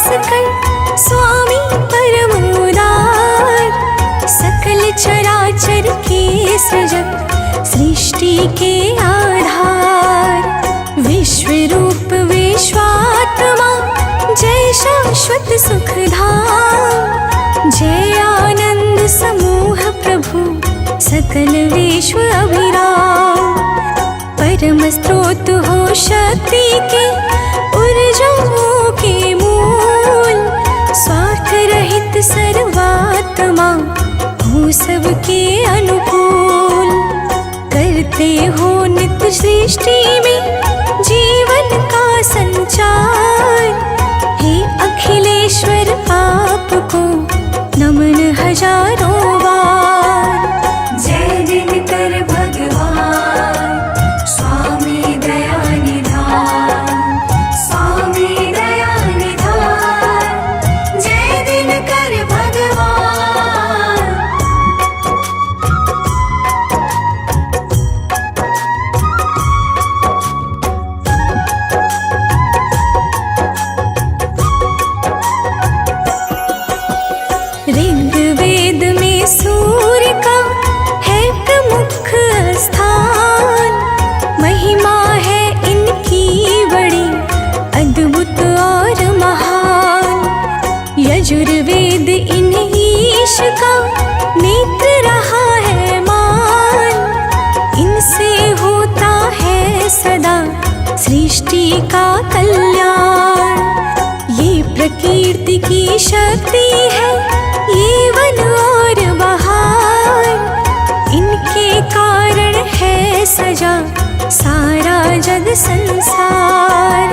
कर स्वामी परम उदार, सकल चराचर के सृजक सृष्टि के आधार। विश्व रूप विश्वात्मा जय शाश्वत सुखधाम, जय आनंद समूह प्रभु सकल विश्व अभिराम। परम स्रोत हो शक्ति के ऊर्जाओं के मूल, स्वार्थ रहित सर्वात्मा हो सबके अनुकूल। करते हो नित्य सृष्टि में जीवन का संचार, हे अखिलेश्वर आपको नमन हजारों बार। जय दिनकर भगवान स्वामी दया निधान, स्वामी दया निधान, जय दिनकर भगवान। ऋग्वेद में सूर्य का है प्रमुख स्थान, महिमा है इनकी बड़ी अद्भुत और महान। यजुर्वेद इन ईश का नेत्र रहा है मान, इनसे होता है सदा सृष्टि का कल्याण। ये प्रकृति की शक्ति है, ये वन और बहार, इनके कारण है सजा सारा जग संसार।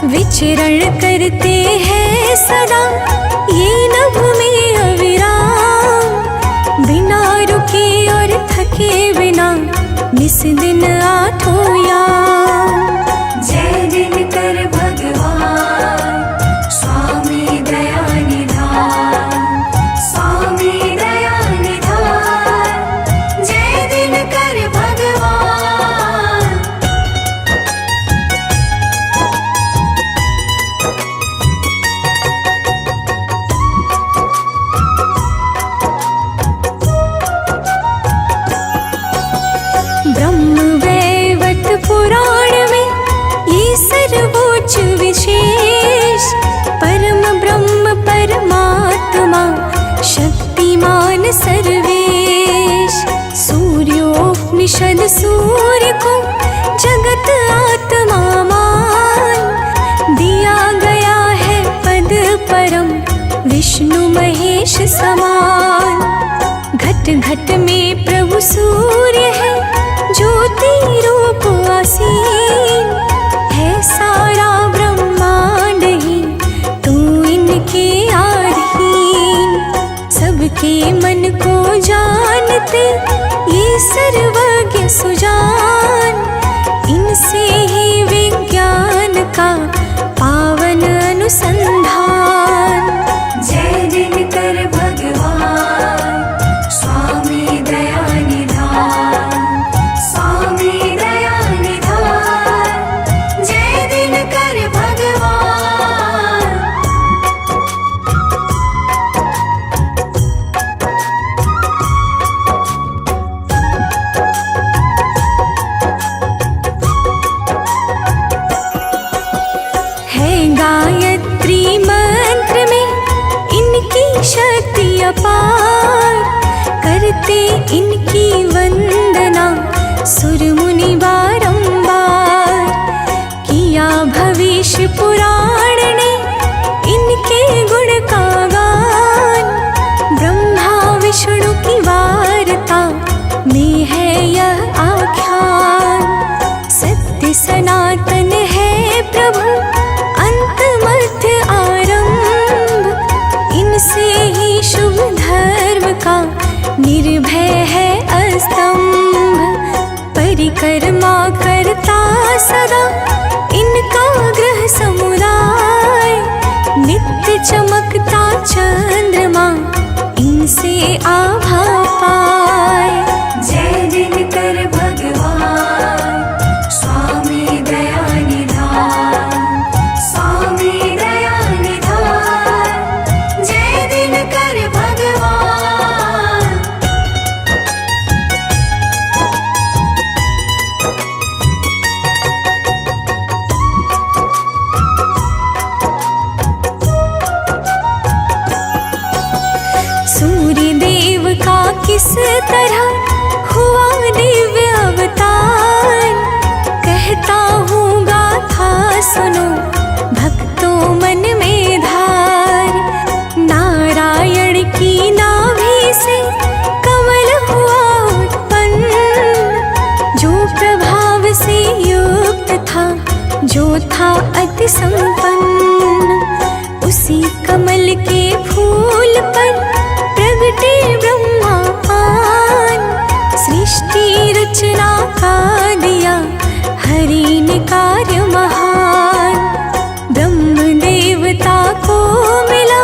विचरण करते हैं सदा ये नभ में अविराम, बिना रुके और थके बिना निस दिन आठों याम। जय दिनकर भगवान स्वामी दया निधान, स्वामी दया निधान, जय दिनकर भगवान। ब्रह्मवैवर्त पुराण में ये सर्वोच्च विशेष, परम ब्रह्म परमात्मा शक्तिमान सर्वेश। सूर्योपनिषद सूर्य को जगत आत्मा मान, दिया गया है पद परम विष्णु महेश समान। घट घट में प्रभु सूर्य है, ज्योति रूप आसीन है सारा ब्रह्मांड ही तू इनके अधीन। सबके मन को जानते ये सर्वज्ञ सुजान, इनसे ही विज्ञान का पावन अनुसंधान। जय दिनकर भगवान स्वामी दया निधान, स्वामी दया निधान, जय दिनकर भगवान। है गायत्री मंत्र में इनकी शक्ति अपार, करते इनकी वंदना सुर मुनि बारंबार। किया भविष्य पुराण ने इनके गुण का गान, ब्रह्मा विष्णु की वार्ता में है यह आख्यान। सत्य सनातन है प्रभु अंत मध्य आरंभ, इनसे ही शुभ धर्म का निर्भय है अस्तंभ। परिक्रमा करता सदा इनका ग्रह समुदाय, नित्य चमकता चंद्रमा इनसे आभा पाए। जय दिनकर भगवान स्वामी दया निधान, स्वामी दया निधान, सूर्य देव का किस तरह हुआ दिव्य अवतार, कहता हूँ गाथा सुनो भक्तों मन में धार। नारायण की नाभि से कमल हुआ उत्पन्न, जो प्रभाव से युक्त था, जो था अति संपन्न। उसी कमल के फूल पर प्रगटे ब्रह्मा पान, सृष्टि रचना का दिया हरि ने कार्य महान। ब्रह्म देवता को मिला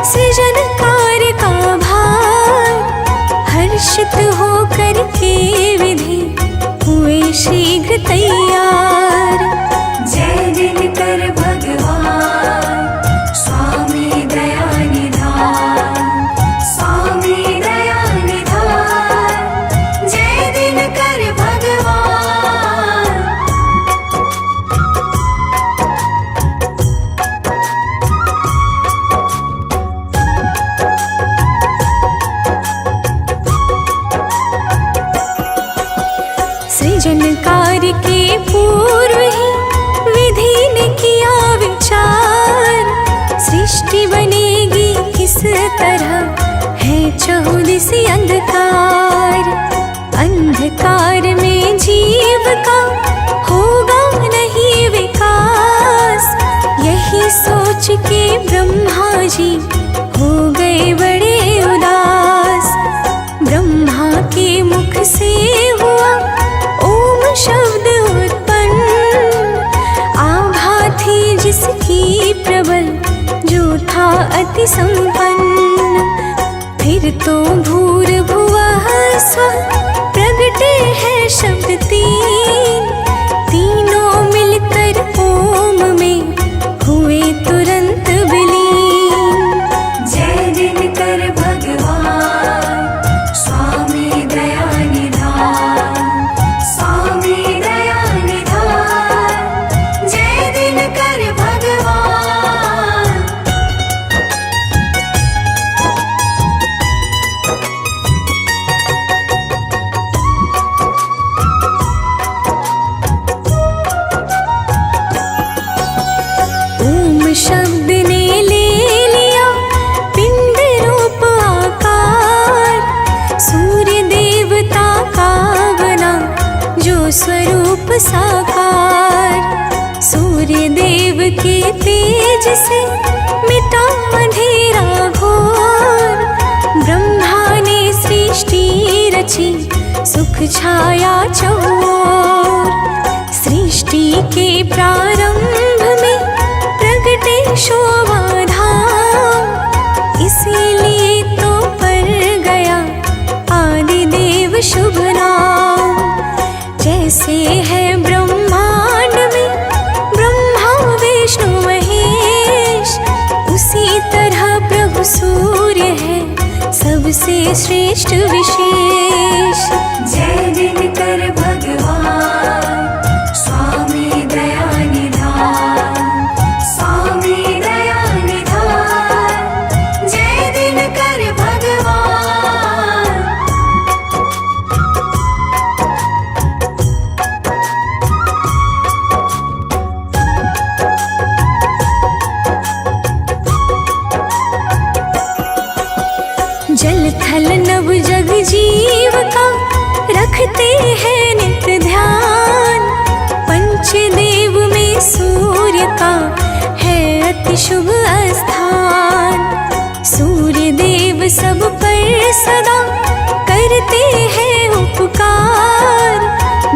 सृजन कार्य का भार, हर्षित होकर के विधि हुए शीघ्र तैयार। जय दिनकर भगवान स्वामी दया निधान, स्वामी दया निधान। जय दिनकर भगवान। सृजन कार्य के पूर्व ही विधि ने किया विचार, सृष्टि बनेगी किस तरह है चहुदिसी अंधकार। अंधकार में जीव का होगा नहीं विकास, यही सोच के ब्रह्मा जी हो गए बड़े उदास। ब्रह्मा के मुख से हुआ ओम शब्द उत्पन्न, आभा थी जिसकी प्रबल, जो था अति संपन्न। फिर तो भूर्भुवः स्वः प्रगटे हैं शब्द तीन, तीनों मिलकर ओम में हुए तुरंत विलीन। जय दिनकर भगवान स्वामी दया निधान, स्वामी दया निधान। जय दिनकर भगवान। ओम शब्द ने ले लिया पिंड रूप आकार, सूर्य देवता का बना जो स्वरूप साकार। सूर्य देव के तेज से मिटा अंधेरा घोर, ब्रह्मा ने सृष्टि रची सुख छाया चौर। सृष्टि के प्रारंभ में प्रगटे शोभा धाम, इसीलिए तो पर गया आदि देव शुभ नाम। जैसे है ब्रह्मांड में ब्रह्मा विष्णु महेश, उसी तरह प्रभु सूर्य है सबसे श्रेष्ठ विशेष। जय दिनकर भगवान स्वामी दया निधान, स्वामी दया निधान। जय दिनकर भगवान। जल थल नभ जग जीव का रखते हैं नित्य ध्यान, पंचदेव में सूर्य का है अति शुभ स्थान। सूर्य देव सब पर सदा करते हैं उपकार,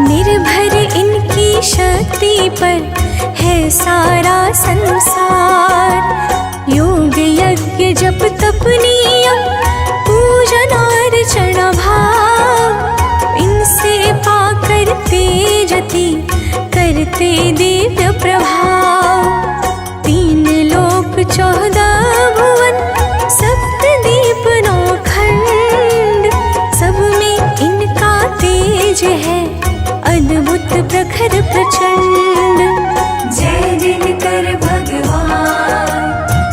निर्भर इनकी शक्ति पर है सारा संसार। योग यज्ञ जप तप नियम पूजन अर्चना भाव, इनसे पाकर तेजति करते दिव्य प्रभाव। तीन लोक 14 भुवन सप्तदीप 9 खंड, सब में इनका तेज है अद्भुत प्रखर प्रचंड। जय दिनकर भगवान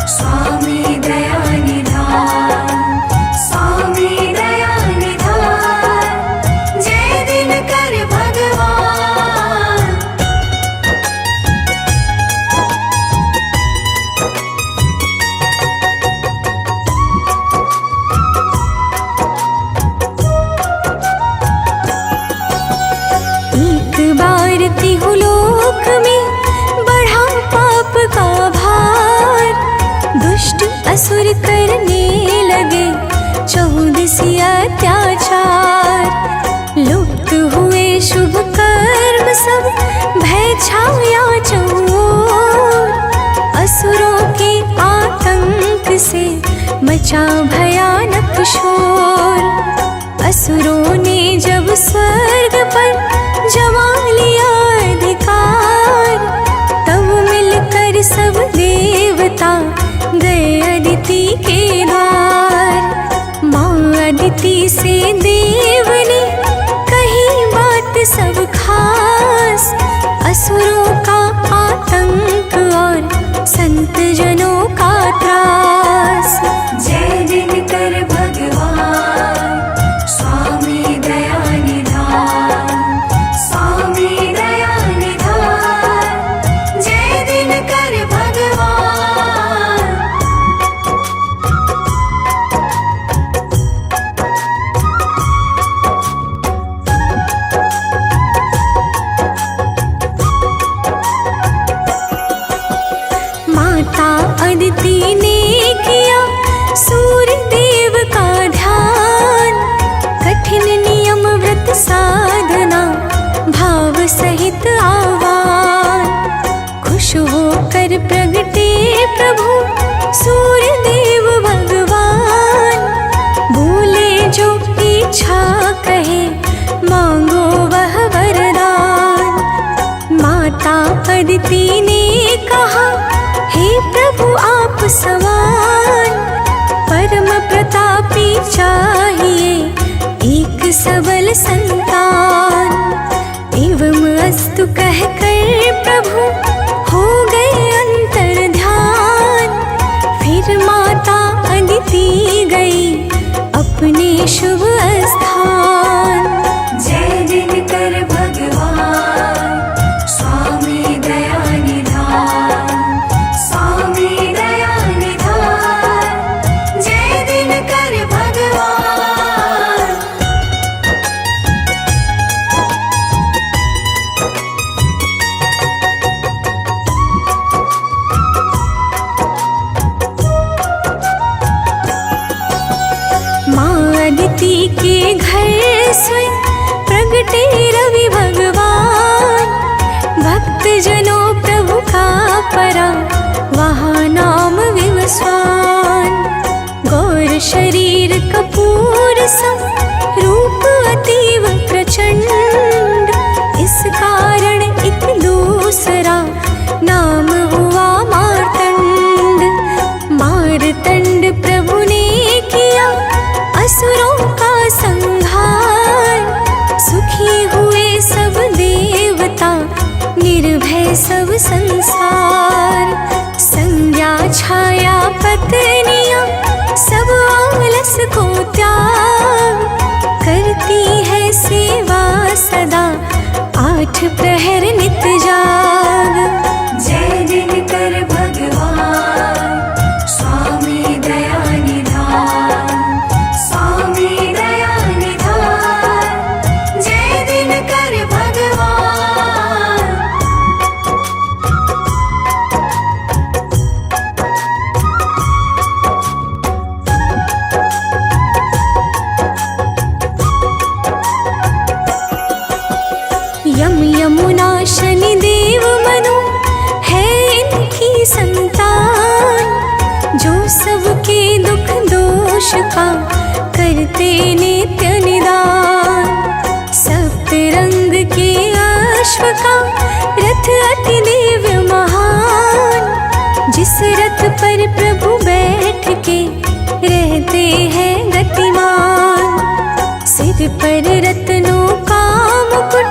स्वामी दया निधान, सी अत्याचार। लुप्त हुए शुभ कर्म सब, भय छाया चौओर। असुरों के आतंक से मचा भयानक शोर। असुरों ने जब स्वर्ग पर जमा लिया अधिकार, तब मिलकर सब देवता गए अदिति के द्वार। माँ अदिति से देव ने कही बात सब खास, असुरों का आतंक और संत जनों का त्रास। जय दिनकर भगवान स्वामी दया निधान, स्वामी दया निधान। जय दिनकर भगवान। माता अदिति ने किया सूर्य देव का ध्यान। कठिन नियम व्रत साधना भाव सहित आह्वान। खुश होकर प्रगटे प्रभु सूर्य देव भगवान। बोले जो इच्छा कहे मांगो वह वरदान। माता अदिति ने कहा हे प्रभु आप समान, परम प्रतापी चाहिए एक सबल संतान। एवं अस्तु कहकर प्रभु हो गए अंतर ध्यान। फिर माता अदिति गई अपने शुभ स्थान। जय दिनकर भगवान स्वामी दया निधान, स्वामी दया निधान। जय दिनकर भगवान। माँ अदिति के घर स्वयं प्रगटे रवि भगवान। भक्त जनों प्रभु का परा वहाँ नाम विवस्वान। गौर शरीर कपूर सम, रूप अतीव प्रचंड। इस कारण एक दूसरा नाम हुआ मार्तंड। मार्तंड प्रभु ने किया असुरों का संहार। सुखी हुए सब देवता निर्भय सब संसार। संज्ञा छाया पत्नियां सब आलस को त्याग। करती है सेवा सदा 8 प्रहर नित जाग। जय दिनकर भगवान स्वामी दया निधान, स्वामी दया निधान। जय दिनकर भगवान। यम यमुना शनि देव मनु है इनकी संतान। जो सबके दुख दोष का करते नित्य निदान। सप्तरंग के अश्व का रथ अति दिव्य महान। जिस रथ पर प्रभु बैठ के रहते हैं गतिमान। सिर पर रत्नों का मुकुट,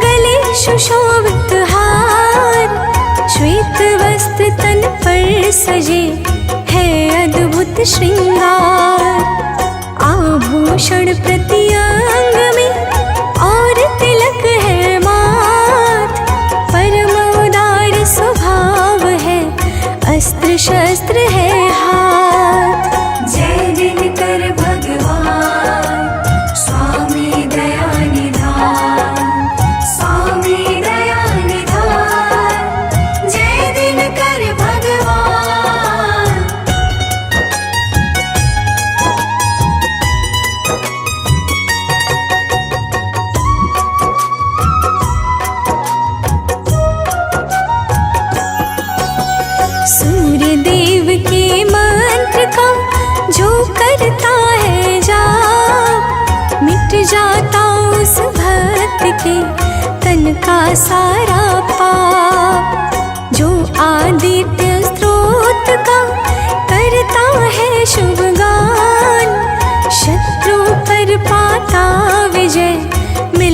गले सुशोभित हार। श्वेत वस्त्र तन पर सजे है अद्भुत श्रृंगार। आभूषण प्रति अंग में और तिलक है माथ। परम उदार स्वभाव है, अस्त्र शस्त्र है हाथ। जय दिनकर भगवान स्वामी दया निधान, स्वामी दया निधान। जय दिनकर भगवान।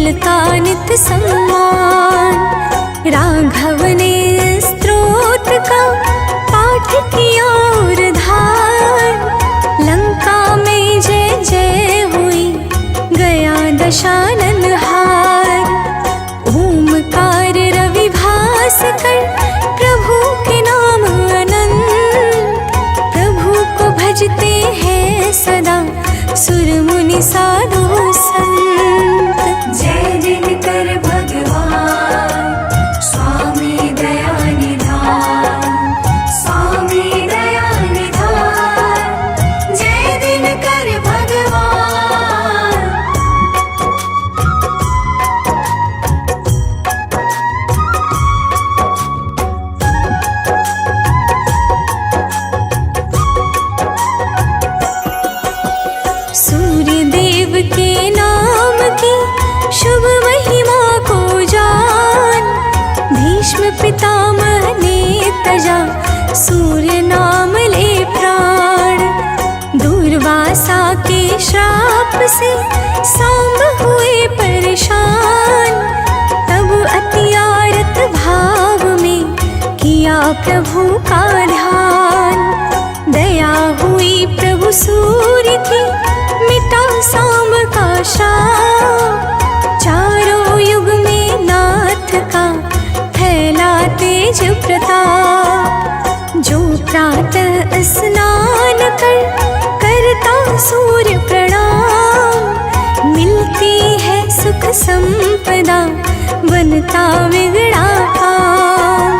मिलता नित सम्मान। राघव ने स्तोत्र का पाठ किया और धार, लंका में जय जय हुई गया दशानन हार। ओमकार रवि भास्कर प्रभु के नाम अनंत, प्रभु को भजते हैं सदा सुर मुनि साधु संत। जय दिनकर भगवान स्वामी दया निधान, स्वामी दया निधान, जय दिनकर भगवान। सूर्य देव के नाम की शुभ महिमा को जान, भीष्म पितामह ने तजा सूर्य नाम ले प्राण। दुर्वासा के श्राप से सांब हुए परेशान, तब अतिआरत भाव में किया प्रभु का ध्यान। दया हुई प्रभु सूर्य की, मिटा सांब का श्राप, चारों युग में नाथ का फैला तेज प्रताप। जो प्रातः स्नान करता सूर्य प्रणाम, मिलती है सुख संपदा बनता बिगड़ा काम।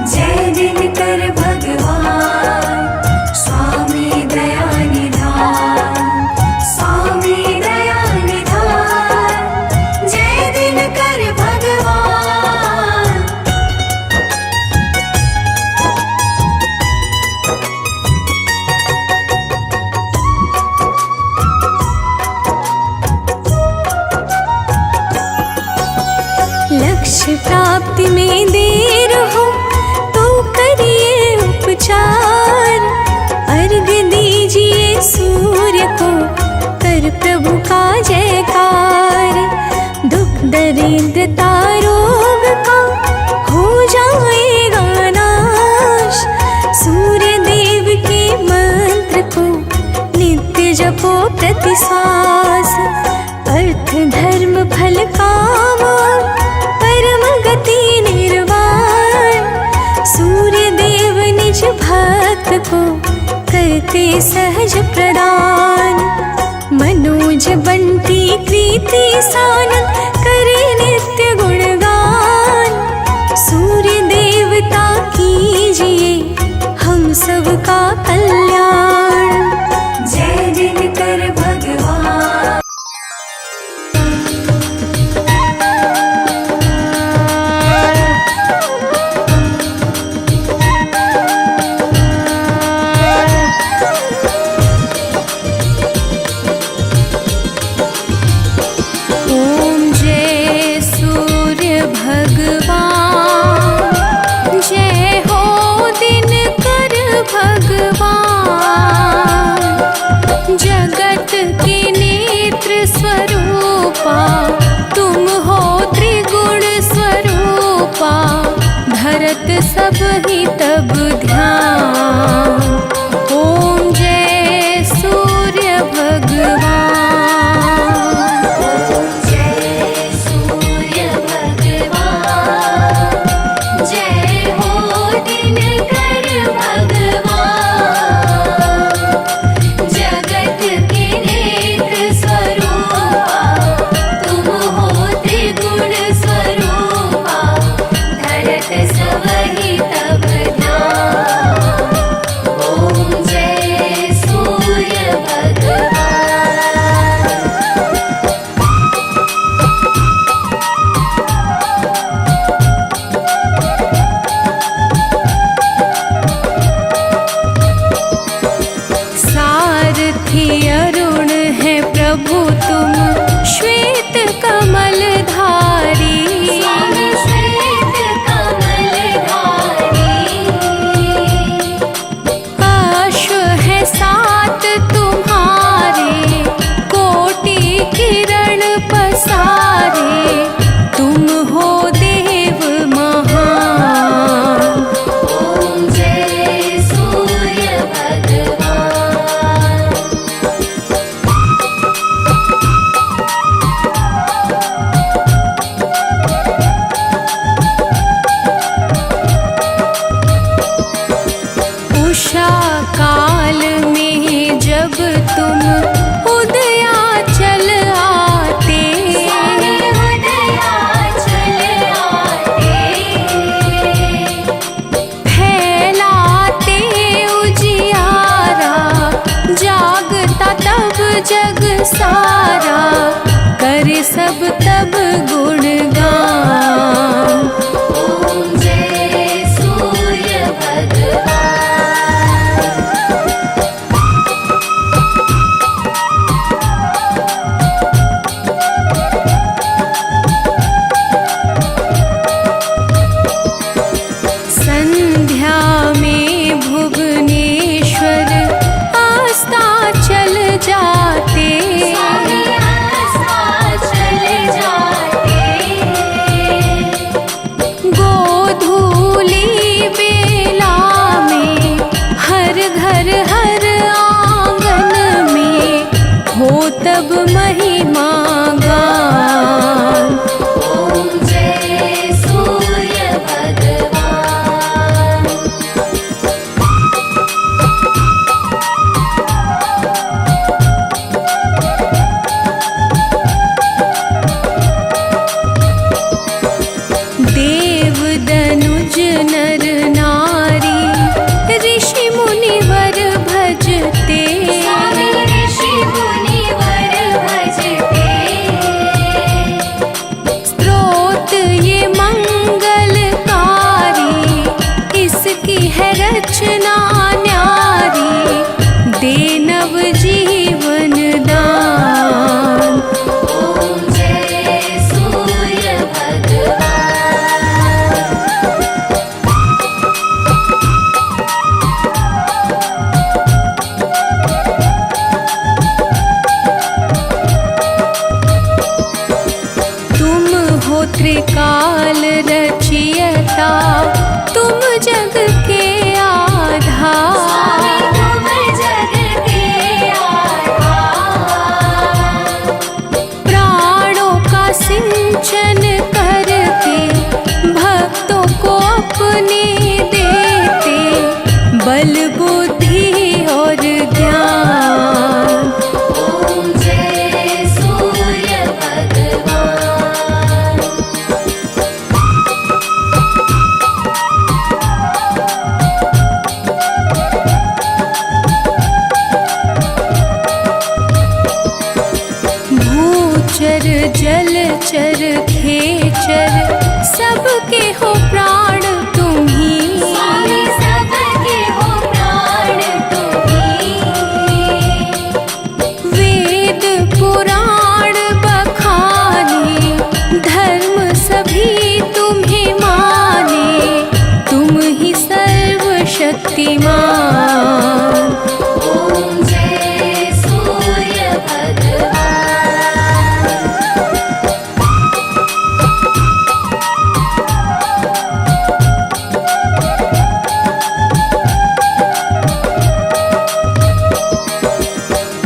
जय दिनकर भगवान स्वामी दया निधान, स्वामी दया निधान, जय दिनकर भगवान। लक्ष्य प्राप्ति में देर हो तो करिए उपचार, अर्घ दीजिए सूर्य को कर प्रभु का जयकार। दुख दरिद्रता रोग का हो जाएगा नाश, सूर्य देव के मंत्र को नित्य जपो प्रति श्वास। अर्थ धर्म फल काम परम गति निर्वाण, सूर्य देव निज भक्त को करते सहज प्रदान। मनोज बंटी कृति सानंद करे नित्य गुणगान, सूर्य देवता कीजिए हम सबका कल्याण। जय दिनकर भगवान ओम जय सूर्य भगवान, जय हो दिनकर भगवान। जगत के नेत्र स्वरूपा तुम हो त्रिगुण स्वरूपा, धरत सब ही तब ध्यान। ओम जय सूर्य भगवान। जय सूर्य भगवान, जय हो दिनकर भगवान। जगत के नेत्र स्वरूपा तुम हो त्रिगुण स्वरूपा, धरत सब ही तब ध्यान। जग सारा, करे सब तब गुणगान। ओम जय सूर्य भगवान। संध्या में भुवनेश्वर अस्ताचल जाते, स्वामी अस्ताचल जाते। गोधूली बेला में हर घर हर आंगन में हो तब महिमा गान। ओम जय सूर्य भगवान। देव दनुज नर नारी, ऋषि मुनिवर भजते, स्वामी ऋषि मुनिवर भजते। स्तोत्र ये मंगलकारी, इसकी है रचना न्यारी, दे नव जीवन दान। ओम जय सूर्य भगवान। तुम हो त्रिकाल रचयिता, तुम जग के आधार। स्वामी तुम जग के आधार। प्राणों का सिंचन करके भक्तों को अपने देते, बल बुद्धि और ज्ञान। ओम जय सूर्य भगवान। भूचर जलचर खेचर, सबके हो प्राण तुम्ही। स्वामी सबके हो प्राण तुम्ही। वेद पुराण बखाने, धर्म सभी तुम्हें माने, तुम ही सर्वशक्तिमान। ओम जय सूर्य भगवान।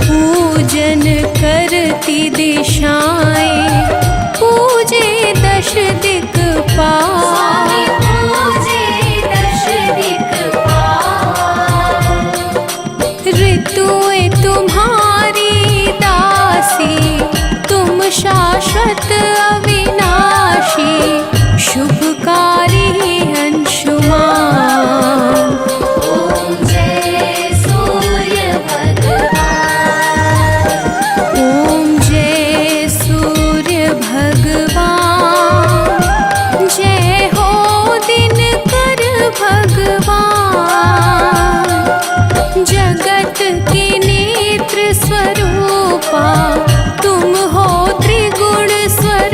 पूजन करती दिशाएं, पूजे दश दिक्पाल। स्वामी पूजे दश दिक्पाल। ऋतुएं तुम्हारी दासी, तुम शाश्वत अविनाशी, शुभकारी अंशुमान। ओम जय सूर्य भगवान। ओम जय सूर्य भगवान, जय हो दिनकर भगवान। जगत के नेत्र स्वरूपा, तुम हो त्रिगुण स्वरूपा।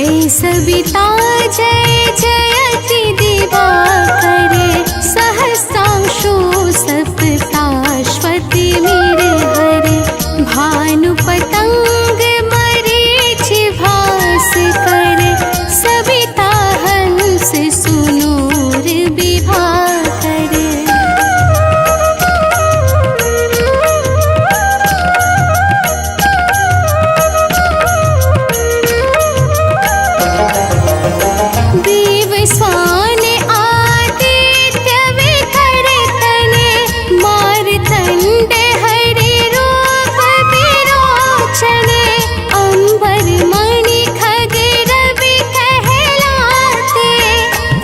जय सविता जय जयति दिवाकरे सहस्रांशु सप्ताश्वति मेरे हरे भानु पतंग मरीच भास करे सविता हंस सुनूर विभा करे। देव स्वान आदित्य विकर तने मारतंड हरि रूप विरोचने अंबर मणि खग रवि कहलाते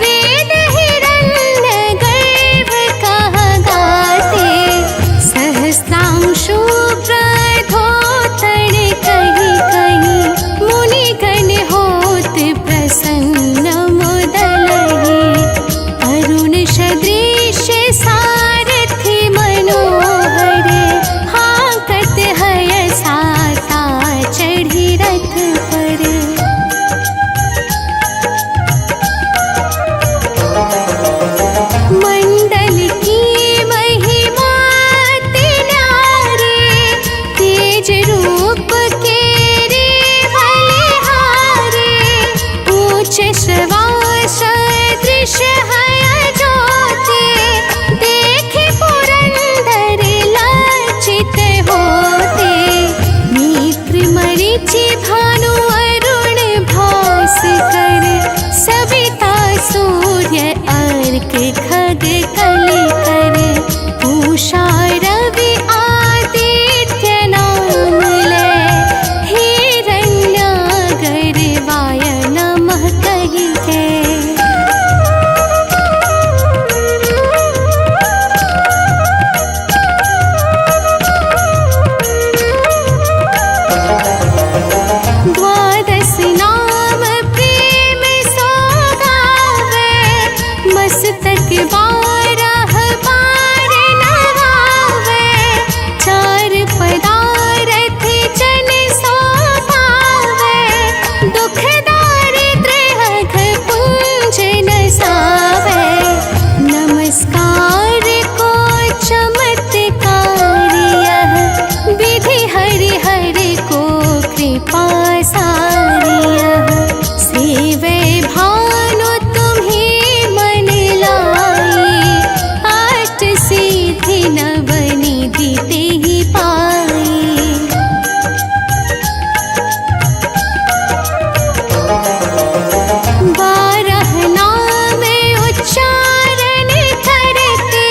वेद हिरण्य गर्भ कह गाते सहस्रांशु प्रधोतन कही कही मुनिगण होत प्रसन्न मुदलहि अरुण सदृश सारथि मनोहरे हाकत हय साता चढ़ी रथ पर। मंडल की महिमा तिनारे तेज रूप के रे बलिहारे ऊंच श्रवास दृश्य है ज्योति देखे पुरंदर लज्जित होते नेत्र मरीचि भानु अरुण भास कर सविता सूर्य अर्क खग कलि करे उषा रवि आदित्य नाम ले हिरण्यागर वाय नमः कहि के। द्वादश नाम प्रेम सो गावे मस्तक बारह बार नवावे चार पदारथ जन सो पावे दुख दारिद्र्य हघ पुंज नसावे नमस्कार को चमत्कार यह विधि हरि हरि को कृपा सारियः सेवे भानु तुम्हें मन लाई अष्ट सिद्धि नवनिधि तेहि पाई। बारह नाम उच्चारण करते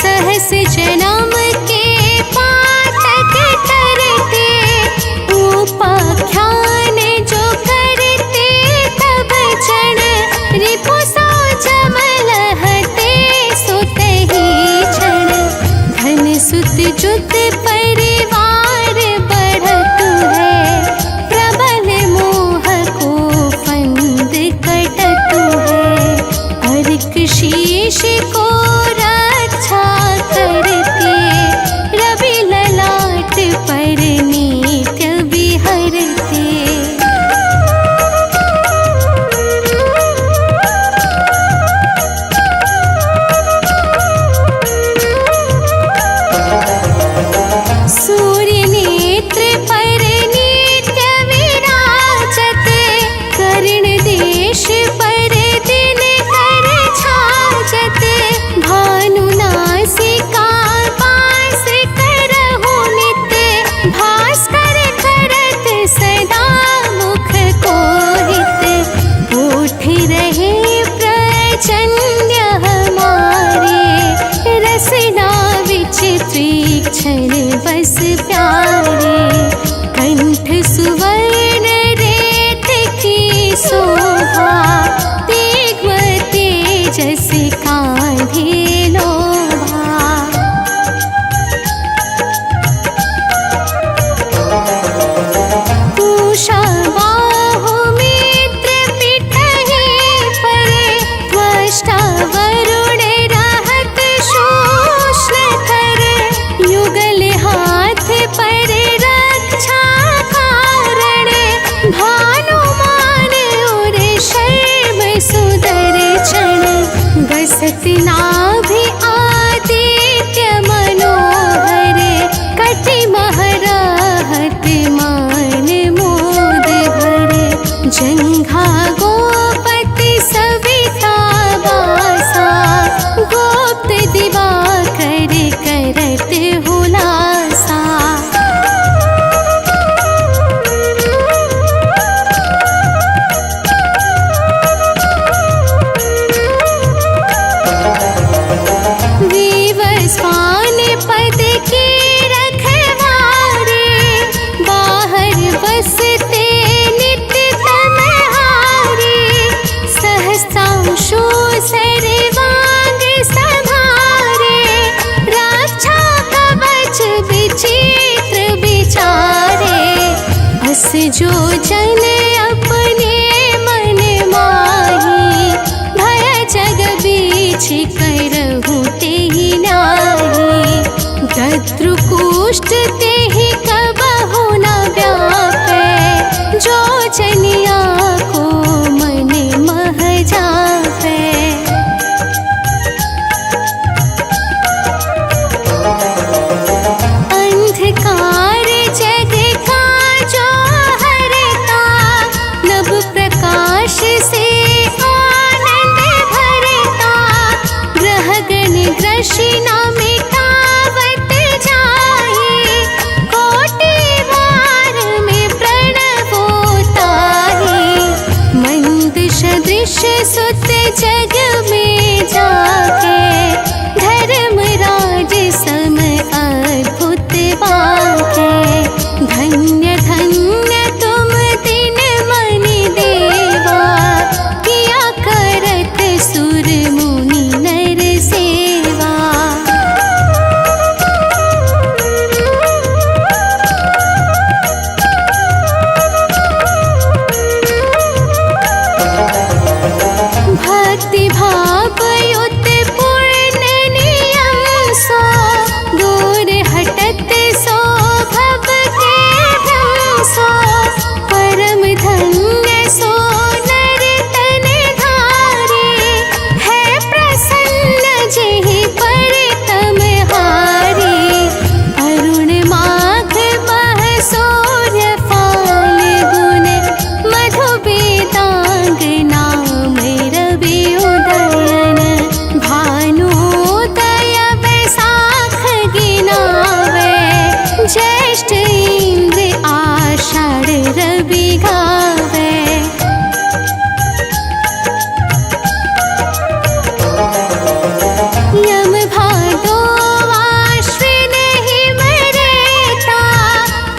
सहस जन्म के पातक करते उपाख्यान जो करते तब क्षण रिपु सो जमलहते सुत ही क्षण धन सुत जुत परिवार बढ़त है प्रबल मोह को फंद कटत है अर्क शीश को रक्षा करते रवि ललाट पर नित्य विहरते। सूर्य नेत्र पर नित्य विराजत कर्ण देश पर दिन कर छाजत भानु नासिका पास करहु नित्य भास्कर करत सदा मुख कोहित उठ रहे प्रचंड हमारे रसना विच तीक्ष्ण बस प्यारे कंठ सुवर्ण रेत की शोभा दिग्व तेजस कांधे लोभा। उषा बाहु मित्र पिठहि परे त्वष्टा वरुण रहत शोष्ण करे युगल हाथ पर रक्षा कारण भानुमान बस जो जन अपने मन माही, भय जग बीच करहु तेहि नाही। दद्रु कुष्ठ तेहि कबहु न व्यापै, जो जनिया को मन मह जापै। अंधकार जग का जो हरता, नभ प्रकाश से आनंद भरता। ग्रहगण ग्रशी न मिटावत जाहि, कोटि बार में प्रणवो ताहि। मंद सदृश सुत जग में जाके, धर्मराज सम अद्भुत बाके। धन्य धन्य तुम दिन मनि देवा, किया करत सुर मुनि नर सेवा। भक्ति भाव युत पूर्ण नियम सो, दूर हटत सो भव के भ्रम सो। परम धन्य सो नर तन धारी, है प्रसन्न जेहि पर तम हारी। अरुण माघ मह सूर्य फाल गुण, मधु बेदांग नाम रवि उदयन। भानुदय वैसाख गिनावे, ज्येष्ठ इंद्र आषाढ़ रवि गावे। यम भादो आश्विन हिम रेता,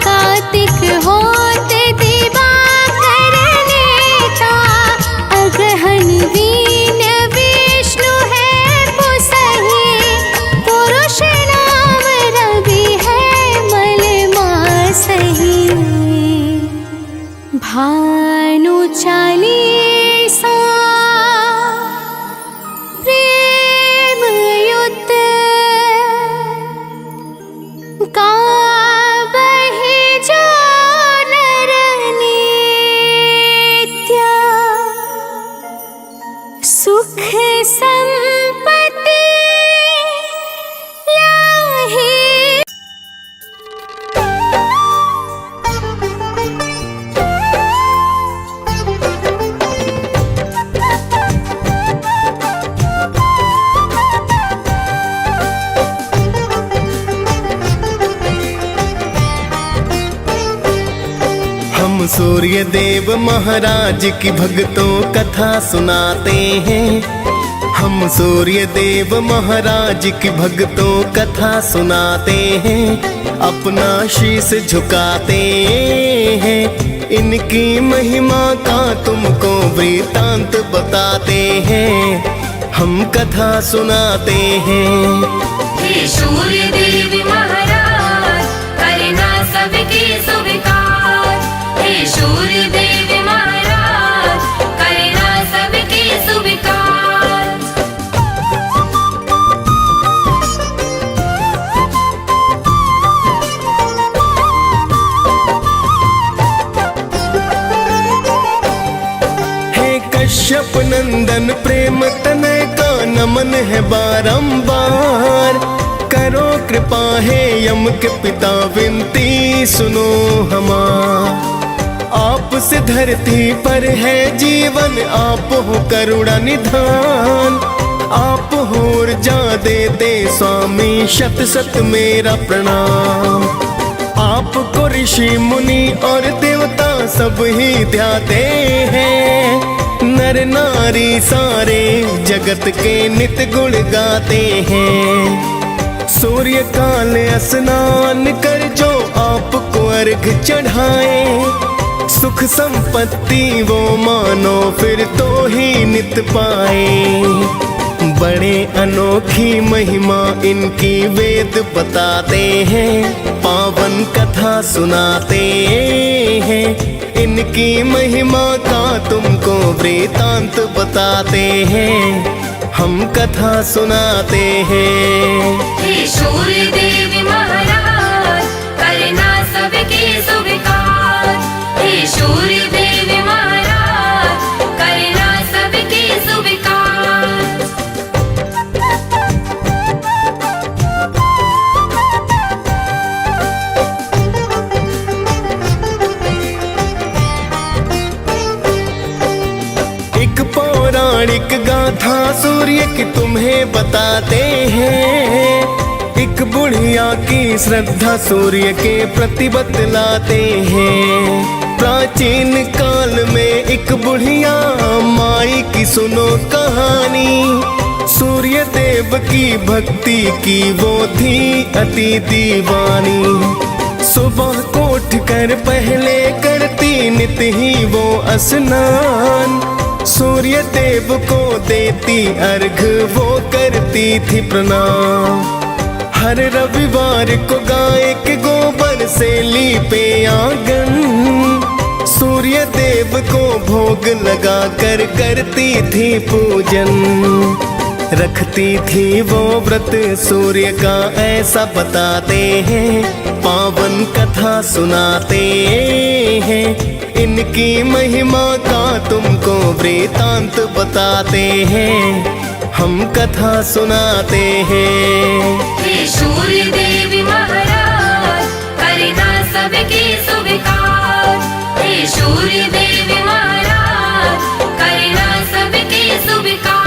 कार्तिक होत दिवाकर नेता। अगहन वीन विष्णु है पुसहि, पुरुष नाम रवि है मल मासहि। भानु चालीसा प्रेम युत, गावहि जो नर नित्य। सुख संपत्ति लाहि। हम सूर्य देव महाराज की भक्तों कथा सुनाते हैं। हम सूर्य देव महाराज की भक्तों कथा सुनाते हैं। अपना शीश झुकाते हैं, इनकी महिमा का तुमको वृतांत बताते हैं। हम कथा सुनाते हैं। हे सूर्य देव महाराज, करना सबकी स्वीकार। हे सूर्य देव महाराज, करना सबकी स्वीकार। हे कश्यप नंदन प्रेम तनय का नमन है बारंबार। करो कृपा है यम के पिता विनती सुनो हमार। आपसे धरती पर है जीवन, आप हो करुणा निधान। आप हो ऊर्जा देते स्वामी, शत शत मेरा प्रणाम। आपको ऋषि मुनि और देवता सब ही ध्याते हैं। नर नारी सारे जगत के नित गुण गाते हैं। सूर्य काल स्नान कर जो आपको अर्घ चढ़ाए। सुख संपत्ति वो मानो फिर तो ही नित पाए। बड़े अनोखी महिमा इनकी वेद बताते हैं, पावन कथा सुनाते हैं। इनकी महिमा का तुमको वृतांत बताते हैं, हम कथा सुनाते हैं। हे सूर्य देव महाराज करना सबके स्वीकार। हे सूर्य देव महाराज करना सबके स्वीकार। एक पौराणिक गाथा सूर्य की तुम्हें बताते हैं। एक बुढ़िया की श्रद्धा सूर्य के प्रति बतलाते हैं। प्राचीन काल में एक बुढ़िया माई की सुनो कहानी। सूर्य देव की भक्ति की वो थी अति दीवानी। सुबह को उठकर पहले करती नित ही वो स्नान। सूर्य देव को देती अर्घ वो करती थी प्रणाम। हर रविवार को गाय के गोबर से लीपे आंगन। सूर्य देव को भोग लगा कर करती थी पूजन। रखती थी वो व्रत सूर्य का ऐसा बताते हैं, पावन कथा सुनाते हैं। इनकी महिमा का तुमको वृतांत बताते हैं, हम कथा सुनाते हैं। हे सूर्य देव महाराज करना सबके स्वीकार। हे सूर्य देव महाराज करना सबके स्वीकार।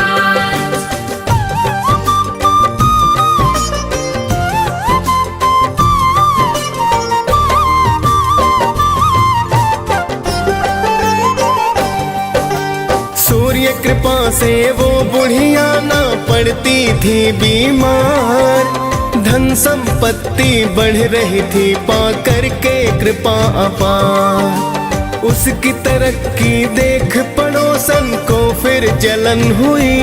सूर्य कृपा से वो बुढ़िया ना पड़ती थी बीमार। धन संपत्ति बढ़ रही थी पा करके कृपा अपार। उसकी तरक्की देख पड़ोसन को फिर जलन हुई।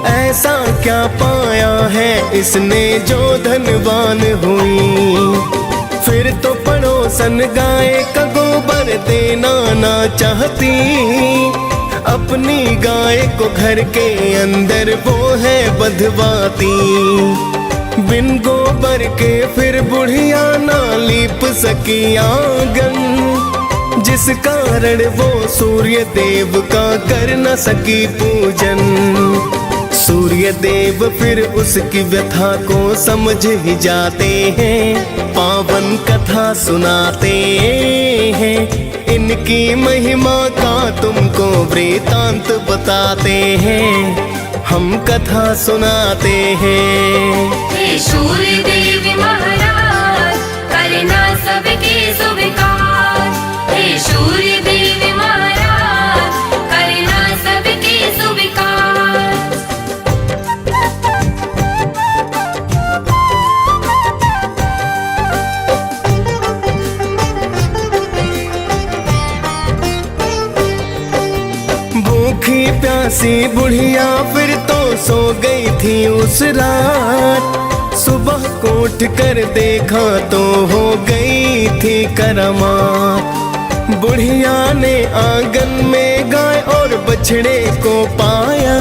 ऐसा क्या पाया है इसने जो धनवान हुई। फिर तो पड़ोसन गाय का गोबर देना ना चाहती। अपनी गाय को घर के अंदर वो है बंधवाती। बिन गोबर के फिर बुढ़िया ना लीप सकी आंगन। जिस कारण वो सूर्य देव का कर न सकी पूजन। सूर्य देव फिर उसकी व्यथा को समझ ही जाते हैं, पावन कथा सुनाते हैं। इनकी महिमा का तुमको वृतांत बताते हैं, हम कथा सुनाते हैं। हे सूर्य देव महाराज करना सबके स्वीकार। हे सूर्य देव महाराज करना सबके स्वीकार। भूखी प्यासी बुढ़िया फिर तो सो गई थी उस रात। सुबह को उठ कर देखा तो हो गई थी करामात। बुढ़िया ने आंगन में गाय और बछड़े को पाया।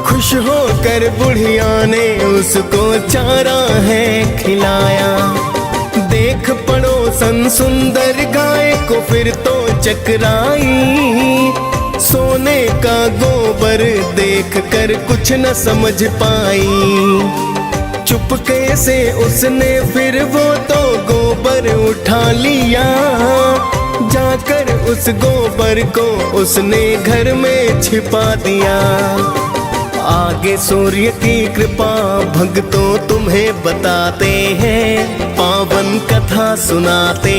खुश होकर बुढ़िया ने उसको चारा है खिलाया। देख पड़ोसन सुंदर गाय को फिर तो चकराई। सोने का गोबर देख कर कुछ न समझ पाई। चुपके से उसने फिर वो तो गोबर उठा लिया। जाकर उस गोबर को उसने घर में छिपा दिया। आगे सूर्य की कृपा भक्तों तुम्हें बताते हैं, पावन कथा सुनाते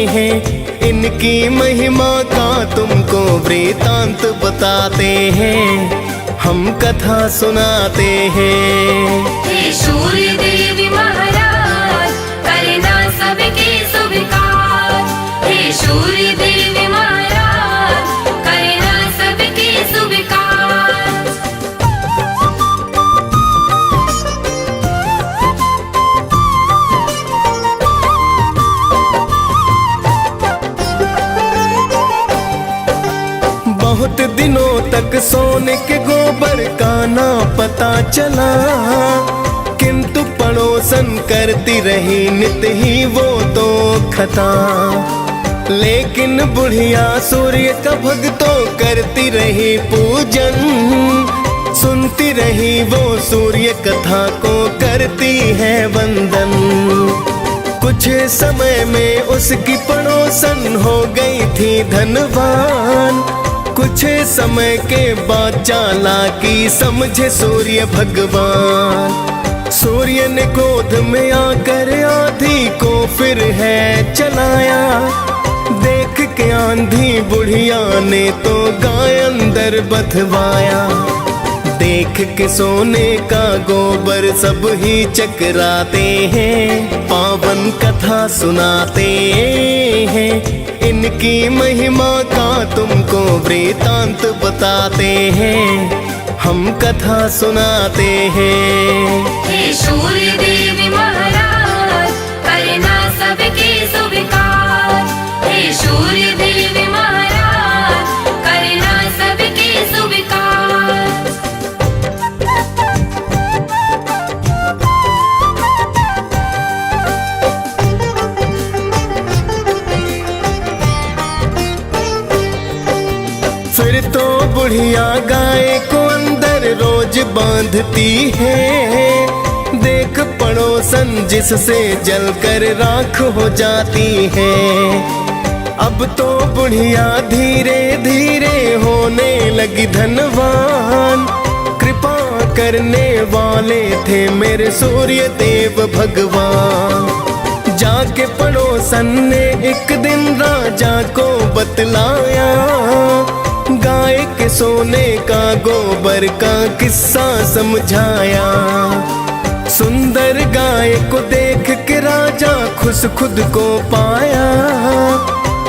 हैं। इनकी महिमा का तुमको वृतांत बताते हैं, हम कथा सुनाते हैं। हे सूर्य देव महाराज करना सबके स्वीकार। हे सूर्य देव महाराज करना सबके स्वीकार। बहुत दिनों तक सोने के गोबर का ना पता चला, किंतु पड़ोसन करती रही नित ही वो तो खता। लेकिन बुढ़िया सूर्य का भक्तों करती रही पूजन, सुनती रही वो सूर्य कथा को करती है वंदन। कुछ समय में उसकी पड़ोसन हो गई थी धनवान, कुछ समय के बाद चालाकी समझे सूर्य भगवान। सूर्य ने क्रोध में आकर आंधी को फिर है चलाया, देख के आंधी बुढ़िया ने तो गाय अंदर बधवाया। देख के सोने का गोबर सब ही चकराते हैं, पावन कथा सुनाते हैं, इनकी महिमा का तुमको वृतांत बताते हैं, हम कथा सुनाते हैं। हे सूर्य देवी महाराज करना सबके स्वीकार, हे सूर्य देवी महाराज करना सबके स्वीकार। फिर तो बुढ़िया गाय को अंदर रोज बांधती है, देख पड़ोसन जिससे जलकर राख हो जाती है। अब तो बुढ़िया धीरे धीरे होने लगी धनवान, कृपा करने वाले थे मेरे सूर्य देव भगवान। जाके पड़ोसन ने एक दिन राजा को बतलाया, गाय के सोने का गोबर का किस्सा समझाया। सुंदर गाय को देख के राजा खुश खुद को पाया,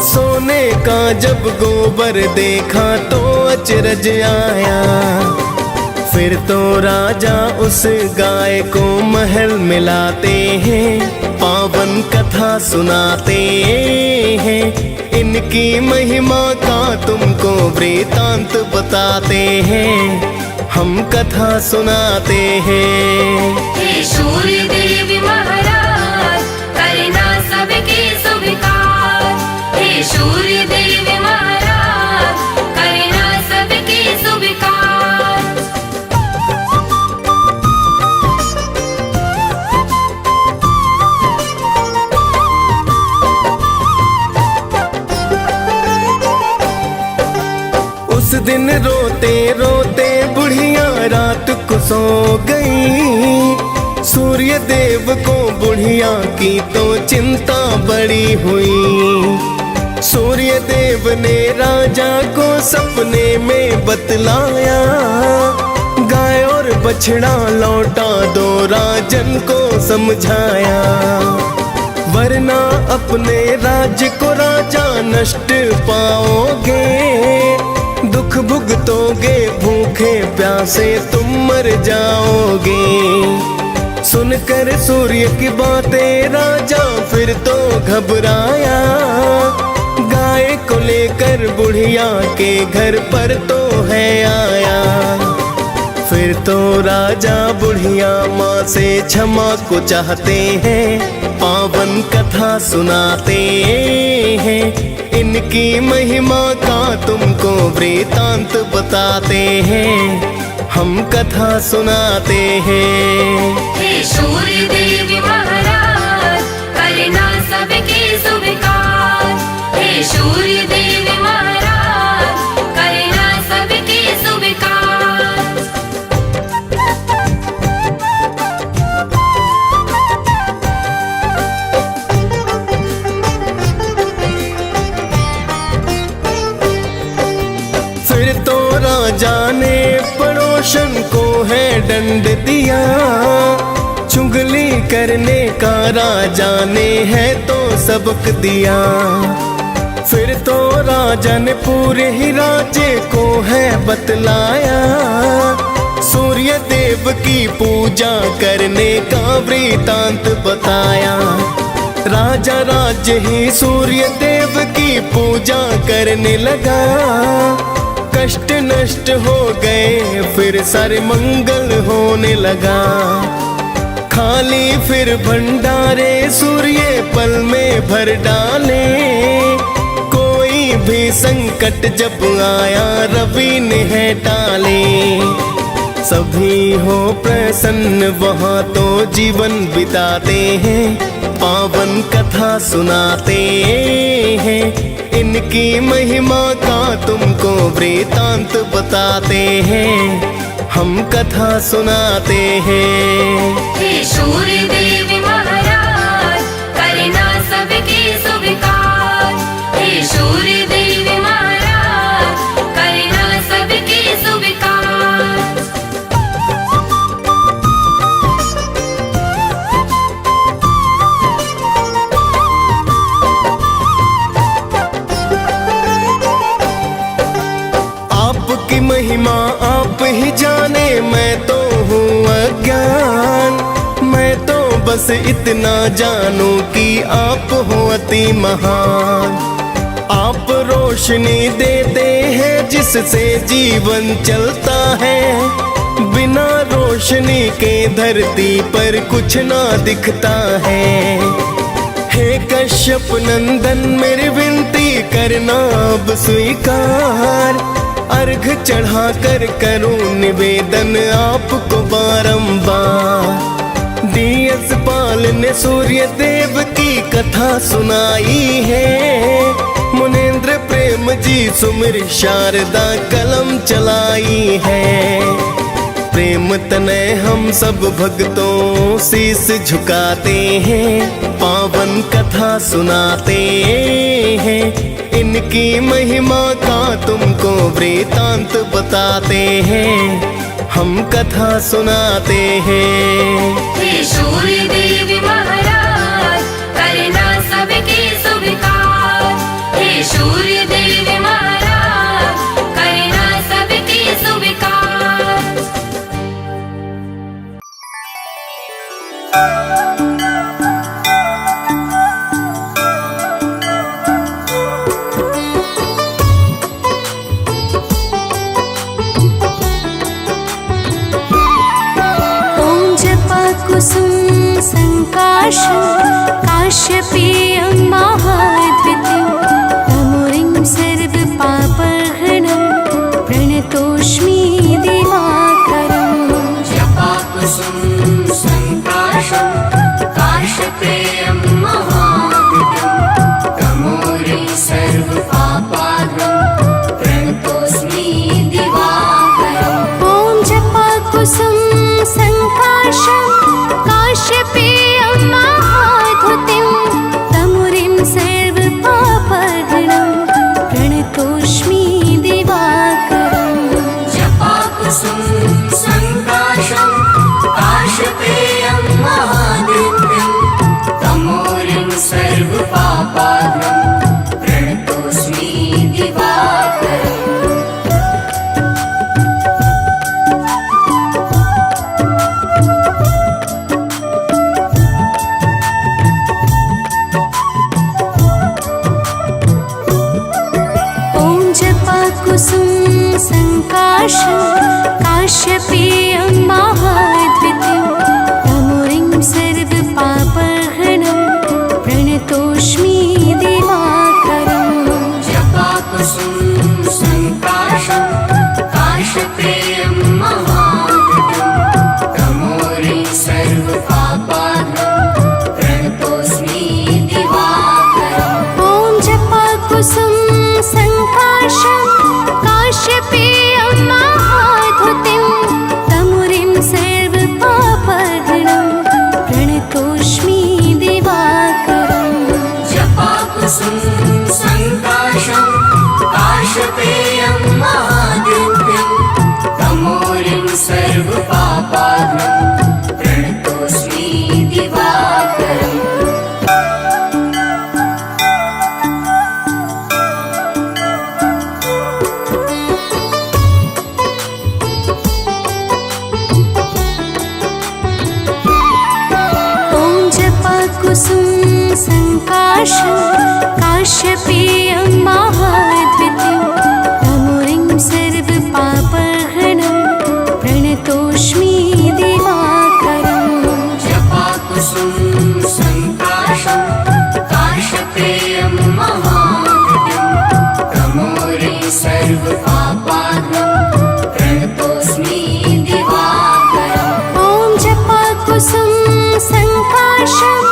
सोने का जब गोबर देखा तो अचरज आया। फिर तो राजा उस गाय को महल मिलाते हैं, पावन कथा सुनाते हैं, इनकी महिमा का तुमको वृतांत बताते हैं, हम कथा सुनाते हैं। हे सूर्य देवी महाराज करना सबके स्वीकार, हे सूर्य देवी महाराज करना सबके स्वीकार। उस दिन रोते रोते बुढ़िया रात को सो गई, सूर्य देव को बुढ़िया की तो चिंता बड़ी हुई। सूर्य देव ने राजा को सपने में बतलाया, गाय और बछड़ा लौटा दो राजन को समझाया, वरना अपने राज्य को राजा नष्ट पाओगे, दुख भुगतोगे, भूखे प्यासे तुम मर जाओगे। सुनकर सूर्य की बातें राजा फिर तो घबराया, गाय को लेकर बुढ़िया के घर पर तो है आया। फिर तो राजा बुढ़िया माँ से क्षमा को चाहते हैं, पावन कथा सुनाते हैं, इनकी महिमा का तुमको वृतांत बताते हैं, हम कथा सुनाते हैं। हे सूर्य देवी महाराज करना सबके स्वीकार, हे सूर्य देवी महाराज करना सबके स्वीकार। फिर तो राजा ने पड़ोसन को है दंड दिया, चुगली करने का राजा ने है तो सबक दिया। फिर तो राजा ने पूरे ही राज्य को है बतलाया, सूर्य देव की पूजा करने का वृतांत बताया। राजा राज्य ही सूर्य देव की पूजा करने लगा, कष्ट नष्ट हो गए, फिर सारे मंगल होने लगा। खाली फिर भंडारे सूर्य पल में भर डाले। कोई भी संकट जब आया रवि ने है टाले। सभी हो प्रसन्न वहाँ तो जीवन बिताते हैं, पावन कथा सुनाते हैं। इनकी महिमा का तुमको वृतांत बताते हैं, हम कथा सुनाते हैं। हे सूर्य देव महाराज करना सबके स्वीकार। हे सूर्य देव महाराज करना सबके स्वीकार। आपकी महिमा आप ही जाने, मैं तो हूँ अज्ञान। मैं तो बस इतना जानूं कि आप हो अति महान। आप रोशनी देते हैं जिससे जीवन चलता है। बिना रोशनी के धरती पर कुछ ना दिखता है। हे कश्यप नंदन मेरी विनती करना अब स्वीकार। अर्घ चढ़ा कर करूं निवेदन आपको बारंबार। दियस पाल ने सूर्य देव की कथा सुनाई है। मुनेंद्र प्रेम जी सुमिर शारदा कलम चलाई है। प्रेम तनय हम सब भक्तों शीस झुकाते हैं, पावन कथा सुनाते हैं। इनकी महिमा का तुमको वृतांत बताते हैं, हम कथा सुनाते हैं। हे सूर्य देव महाराज करना सबके स्वीकार। हे सूर्य देव महाराज करना सबके स्वीकार। कुसुम संकाशं काश्यपेयं महाद्वितीयं तमोरिं सर्वपापहरणं प्रणतोऽस्मि दिवाकरम्। जपाकुसुम संकाशं काश्यपेयं महाद्वितीयं तमोरिं सर्वपापहरणं प्रणतोऽस्मि दिवाकरम्। ॐ जपाकुसुम संकाशं काश्यपेयं महाद्युतिं तमुरिं सर्वपापहरणं प्रणतोऽस्मि दिवाकरम्। जपाकुसुम संकाशं काश्यपेयं महाद्युतिं तमोरिं सर्वपापहरणं प्रणतोऽस्मि दिवाकरम्। कुसुम संकाशं काश्यपेयं महाद्वितीयं तमोरिं सर्वपापहरणं प्रणतोऽस्मि दिवाकरम्। जपाकुसुम संकाशं काश्यपेयं महाद्युतिं तमोरिं सर्वपापहरणं प्रणतोऽस्मि दिवाकरम्। ॐ जपाकुसुम संकाशं काश्यपेयं महाद्युतिं तमुरिं सर्वपापहरणं प्रणतोऽस्मि दिवाकरम्। जपाकुसुम संकाशं काश्यपेयं महाद्युतिं तमोरिं सर्वपापहरणं प्रणतोऽस्मि दिवाकरम्। कुसुम संकाशं काश्यपेयं महाद्वितीयं तमोरिं सर्वपापहरणं काशपेयं महाद्युतिं तमोरिं सर्वपापाग्नं प्रणतोऽस्मि दिवाकरम्। ॐ जपाकुसुम संकाशं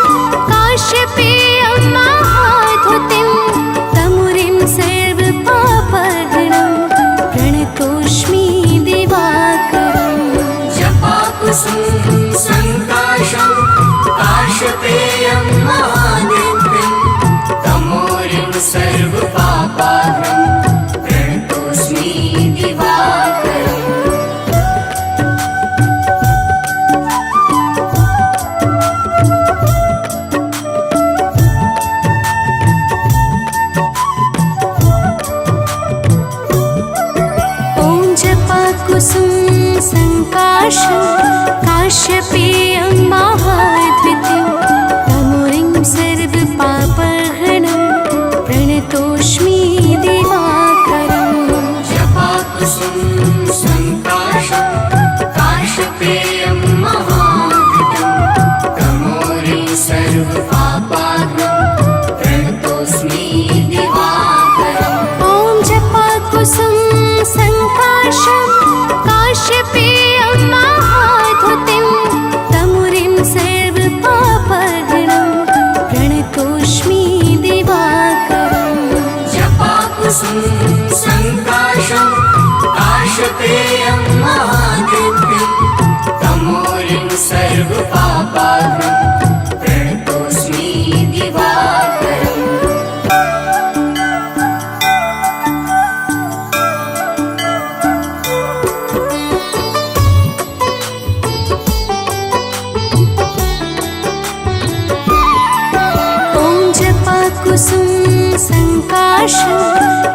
काश्यपेयं महाद्युतिं तमुरिं सर्वपापहरणं प्रणतोऽस्मि दिवाकरम्। जपाकुसुम संकाशं काशपेयं महाद्युतिं तमोरिं सर्वपापाग्नं प्रणतोऽस्मि दिवाकरम्। ॐ जपाकुसुम संकाशं काश्यपेयं महाद्युतिं तमुरिं सर्वपापहरणं प्रणतोऽस्मि दिवाकरम्। जपाकुसुम संकाशं काशपेयं महाद्युतिं तमोरिं सर्वपापाग्नं प्रणतोऽस्मि दिवाकरम्। ॐ जपाकुसुम संकाशं काश्यपेयं महाद्युतिं तमुरिं सर्वपापहरणं प्रणतोऽस्मि दिवाकरम्। जपाकुसुम संकाशं काशपेयं महाद्युतिं तमोरिं सर्वपापाग्नं प्रणतोऽस्मि दिवाकरम्। ॐ जपाकुसुम संकाशं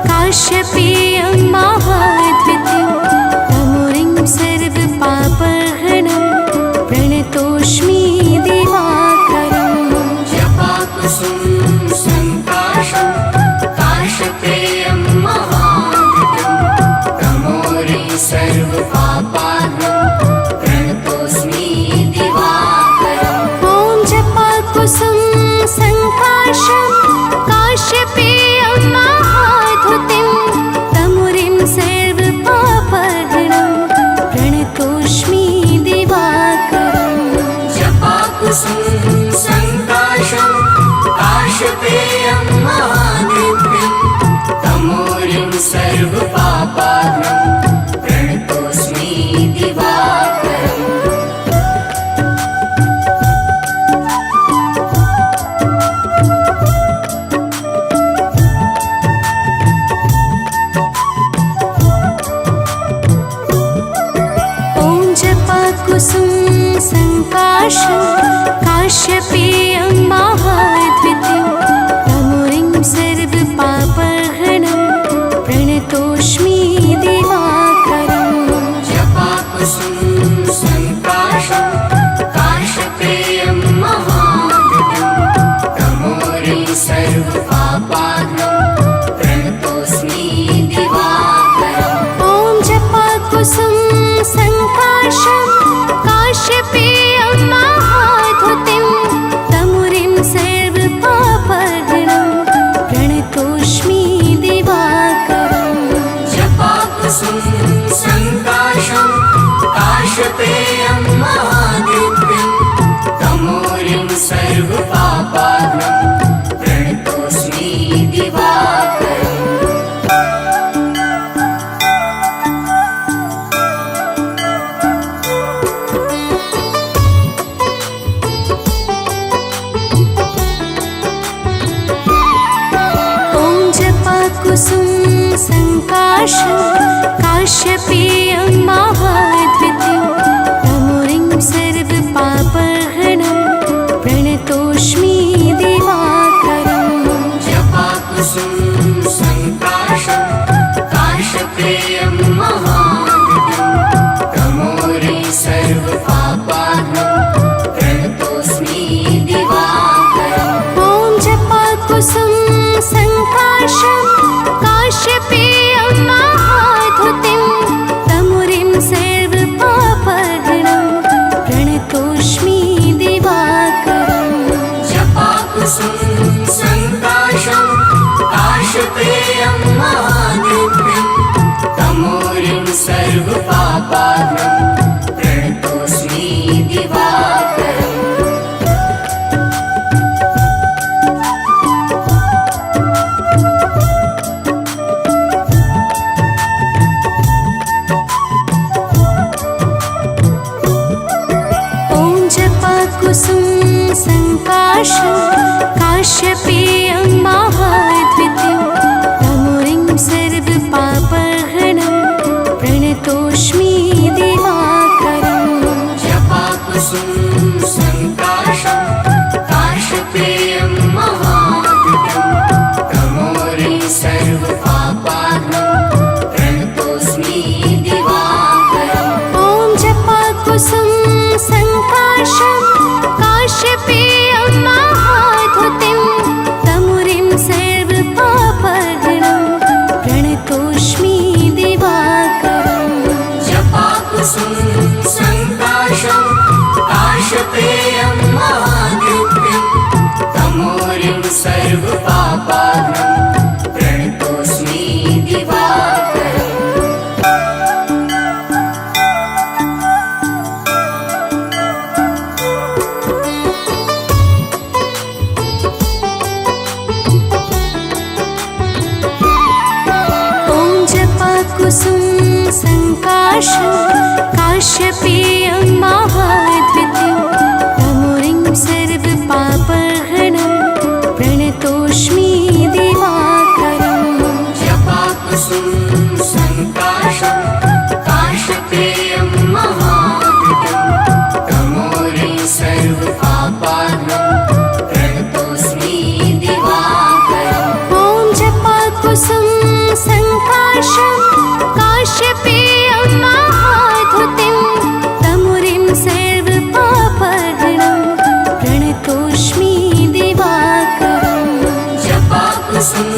काश्यपेयं महाद्युतिं तमुरिं सर्वपापहरणं प्रणतोऽस्मि दिवाकरम्। जपाकुसुम संकाशं काशपेयं महाद्युतिं तमोरिं सर्वपापाग्नं प्रणतोऽस्मि दिवाकरम्। ॐ जपाकुसुम संकाशं काश्यपेयं महाद्युतिं तमुरिं सर्वपापहरणं प्रणतोऽस्मि दिवाकरम्। जपाकुसुम संकाशं काशपेयं महाद्युतिं तमोरिं सर्वपापाग्नं प्रणतोऽस्मि दिवाकरम्। ॐ जपाकुसुम संकाशं काश्यपेयं महाद्युतिं तमुरिं सर्वपापहरणं प्रणतोऽस्मि दिवाकरम्। जपाकुसुम संकाशं काशपेयं महाद्युतिं तमोरिं सर्वपापाग्नं प्रणतोऽस्मि दिवाकरम्। ॐ जपाकुसुम संकाशं काश्यपेयं महाद्युतिं तमुरिं सर्वपापहरणं प्रणतोऽस्मि दिवाकरम्। जपाकुसुम संकाशं काशपेयं महाद्युतिं तमोरिं सर्वपापाग्नं प्रणतोऽस्मि दिवाकरम्। ॐ जपाकुसुम संकाशं काश्यपेयं महाद्युतिं तमुरिं सर्वपापहरणं प्रणतोऽस्मि दिवाकरम्। जपाकुसुम संकाशं काशपेयं महाद्युतिं तमोरिं सर्वपापाग्नं प्रणतोऽस्मि दिवाकरम्। ॐ जपाकुसुम संकाशं काश्यपेयं महाद्युतिं तमुरिं सर्वपापहरणं प्रणतोऽस्मि दिवाकरम्। जपाकुसुम संकाशं सर्वपापाहं प्रणतोऽस्मि दिवाकरम्। ॐ जपाकुसुम संकाशं काश्यपेयं महाद्वितीयं तमोरिं सर्वपापहरणं प्रणतोऽस्मि दिवाकरम्। जपाकुसुम संकाशं काश्यपेयं महाद्वितीयं तमोरिं सर्वपापाहरणं प्रणतोऽस्मि दिवाकरम्। ॐ जपाकुसुम संकाशं काश्यपेयं महाद्युतिं तमुरिं सर्वपापहरणं प्रणतोऽस्मि दिवाकरम्। जपाकुसुम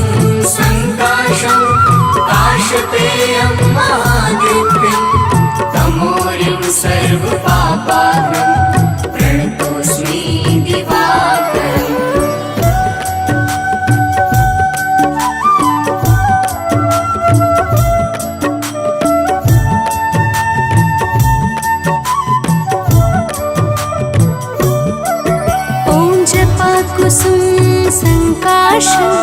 संकाशं काश्यपेयं महाद्युतिं तमोरिं सर्वपापाहरणं प्रणतोऽस्मि दिवाकरम्। ॐ जपाकुसुम संकाशं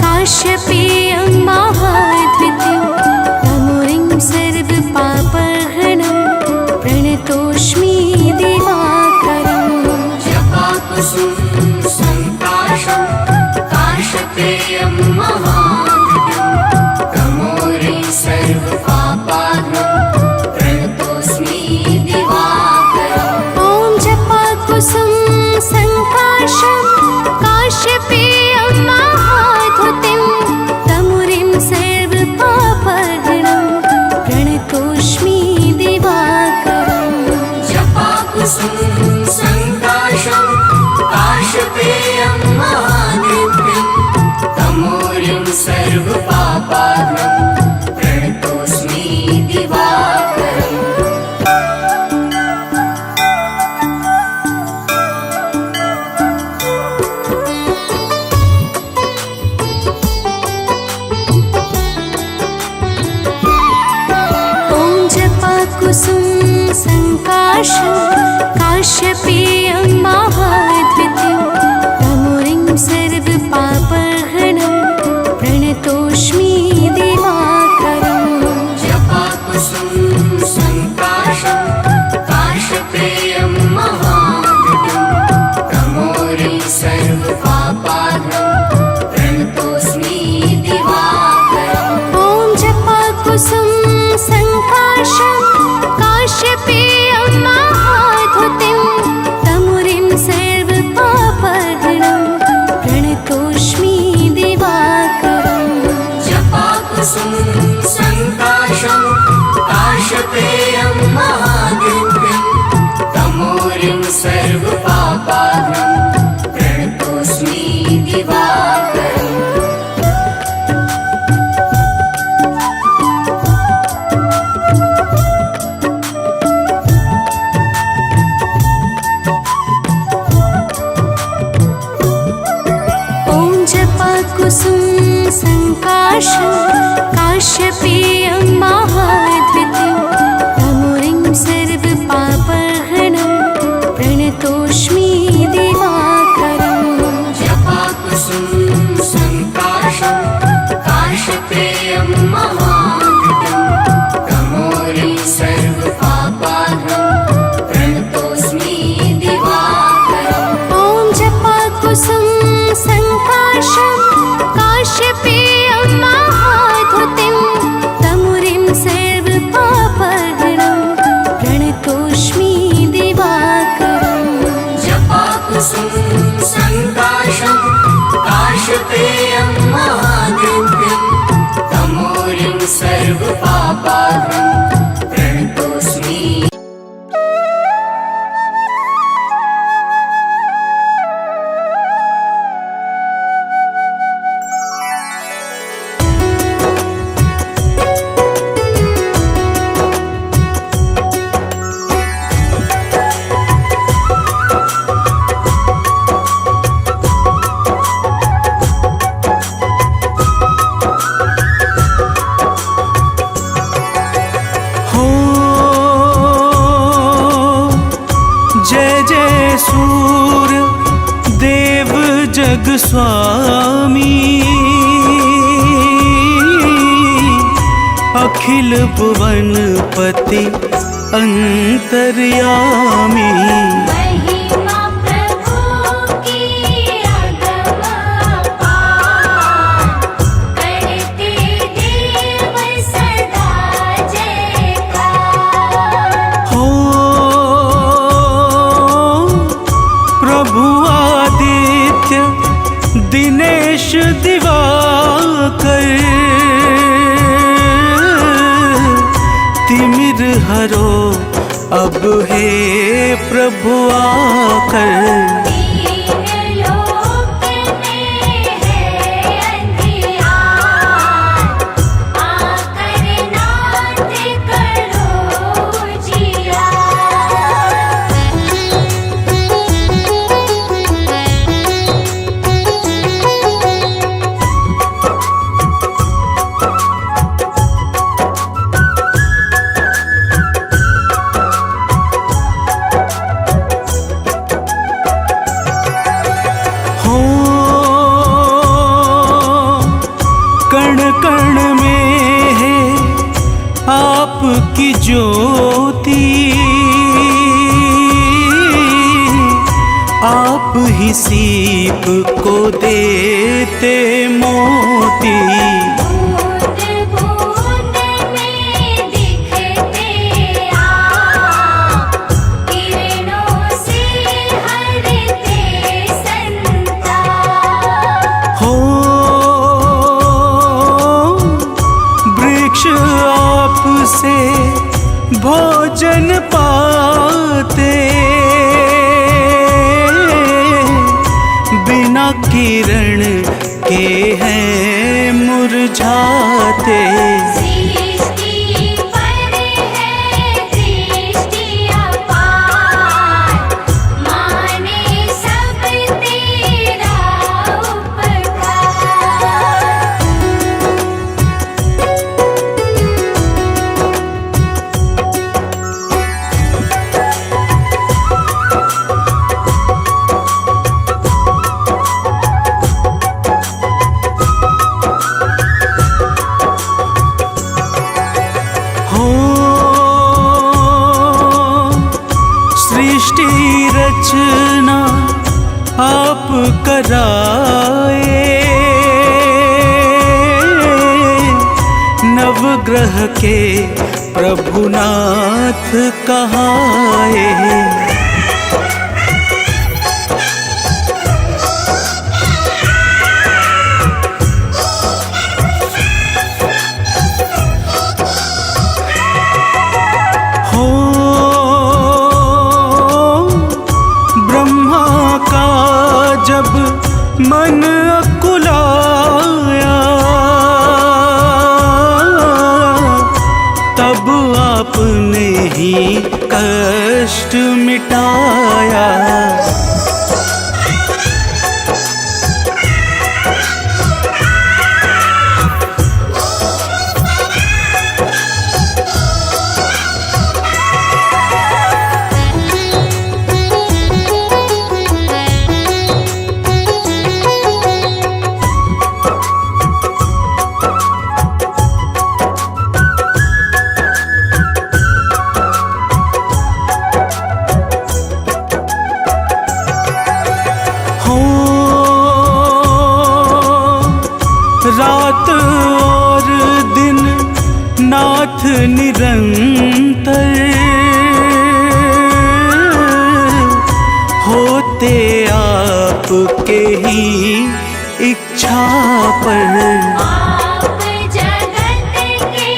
काश्यपेयं महाद्वितीयं तमुरिं सर्वपापहरणं प्रणतोऽस्मि दिवाकरम्। जपाकुसुम संकाशं काश्यपेयं महाद्युतिं तमोरिं सर्वपापाहरणं प्रणतोऽस्मि दिवाकरम्। ॐ जपाकुसुम संकाशं काश्यपेयं महाद्युतिं तमुरिं सर्वपापहरणं प्रणतोऽस्मि दिवाकरम्। जपाकुसुम संकाशं काश्यपेयं महाद्युतिं तमोरिं सर्वपापाहरणं प्रणतोऽस्मि दिवाकरम्। ॐ जपाकुसुम संकाशं काश्यपेयं महाद्वितीयं तमुरिं सर्वपापहरणं प्रणतोऽस्मि दिवाकरम्। जपाकुसुम संकाशं काश्यपेयं महाद्युतिं तमोरिं सर्वपापाहरणं प्रणतोऽस्मि दिवाकरम्। ॐ जपाकुसुम संकाशं काश्यपेयं महाद्युतिं तमुरिं सर्वपापहरणं प्रणतोऽस्मि दिवाकरम्। जपाकुसुम संकाशं काश्यपेयं महाद्युतिं तमोरिं सर्वपापाहरणं प्रणतोऽस्मि दिवाकरम्। ॐ जपाकुसुम संकाशं काश्यपेयं महाद्वितीयं तमुरिं सर्वपापहरणं प्रणतोऽस्मि दिवाकरम्। जपाकुसुम संकाशं काश्यपेयं महाद्युतिं तमोरिं सर्वपापाहरणं प्रणतोऽस्मि दिवाकरम्। ॐ जपाकुसुम संकाशं काश्यपेयं महाद्युतिं तमुरिं सर्वपापहरणं प्रणतोऽस्मि दिवाकरम्। जपाकुसुम संकाशं काश्यपेयं महाद्युतिं तमोरिं सर्वपापाहरणं प्रणतोऽस्मि। स्वामी अखिल भुवनपति अंतर्यामी। महिमा प्रभु की अगम अपार, करते देव सदा जयकार। हो प्रभु आदित्य दिनेश दिवाकर, तिमिर हरो अब हे प्रभु आकर। दीन लोक में है अंधियार, आकर नाथ करो हो कण कण में है आपकी ज्योति, आप ही सीप को देते मोती। बूंद बूंद में दिखते आप, किरणों से हरते संताप। हो वृक्ष आपसे भोजन पाते, बिना किरण के हैं मुरझाते। सृष्टि पर है दृष्टि अपार, माने सब तेरा उपकार। हो सृष्टि रचना आप कराए, नवग्रह के प्रभुनाथ कहाए। हो ब्रह्मा का जब मन अकुलाया, तब आपने ही कष्ट मिटाया। हो रात और दिन नाथ निरंतर, होते आपके ही इच्छा पर। आप जगत के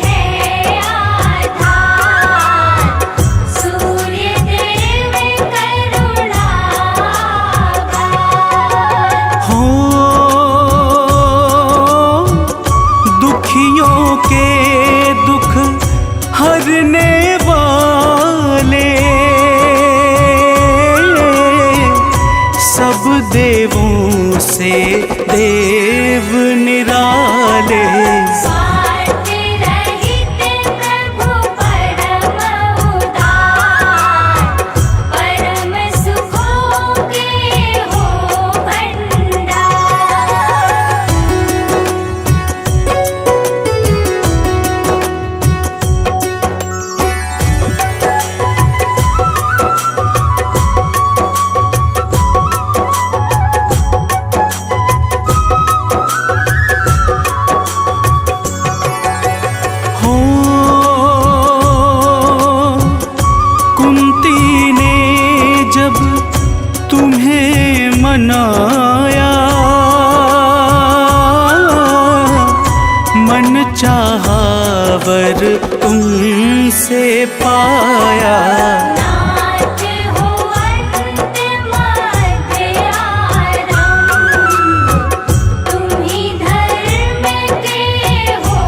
हैं आधार, सूर्य देव करुणागार। हो दुखियों के दुख हरने वाले, सब देवों से देव निराले। स्वार्थ रहित प्रभु परम उदार, परम सुखों के हो भंडार। निछावर तुमसे पाया। नाथ हो अंत मध्य आरंभ, तुम ही धर्म के हो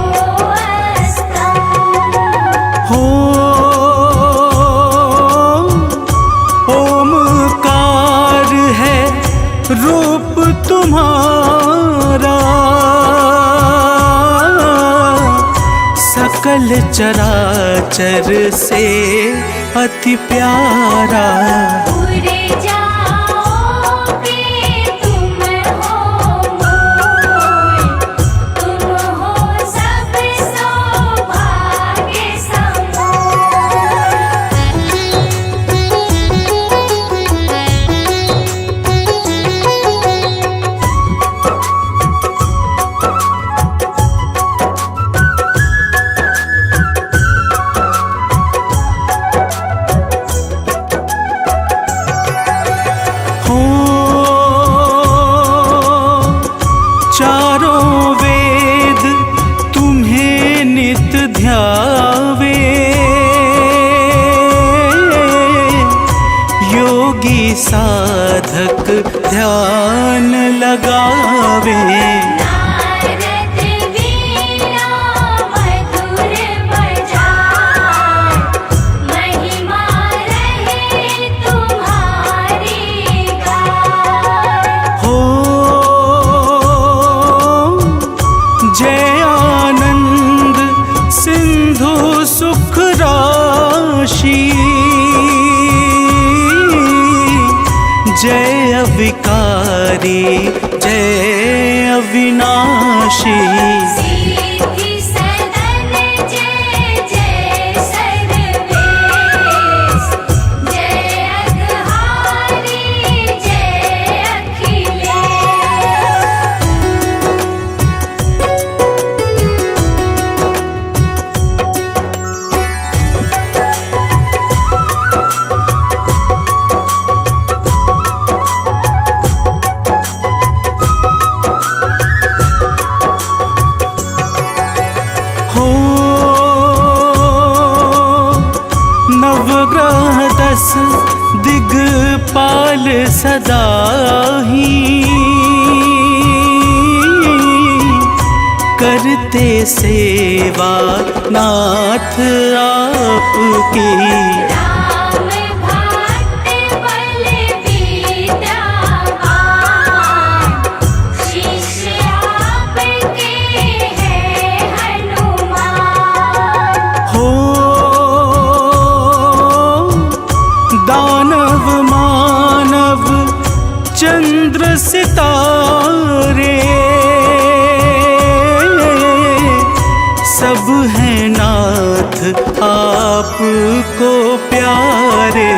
स्तंभ। हो ओमकार है रूप तुम्हारा, सकल चराचर से अति प्यारा। उड़ जाओगे तुम हो मोर, तुम हो सब सौभाग्य हो चारों वेद तुम्हें नित ध्यावे, योगी साधक ध्यान लगावे। नारद वीणा मधुर बजाए, महिमा रहे तुम्हारी गाय। हो जय आनंद सिंधु सुख राशि, जय अविकारी जय अविनाशी। सिद्धि सदन जय जय सर्वेश, जय अघहारी जय अखिलेश। हो नवग्रह 10 दिग्पाल सदा ही, करते सेवा नाथ आपकी। राम भक्त बलवीरवान, शिष्य आपके हैं हनुमान। हो दानव मानव चंद्र सितारे, सब हैं नाथ आपको प्यारे।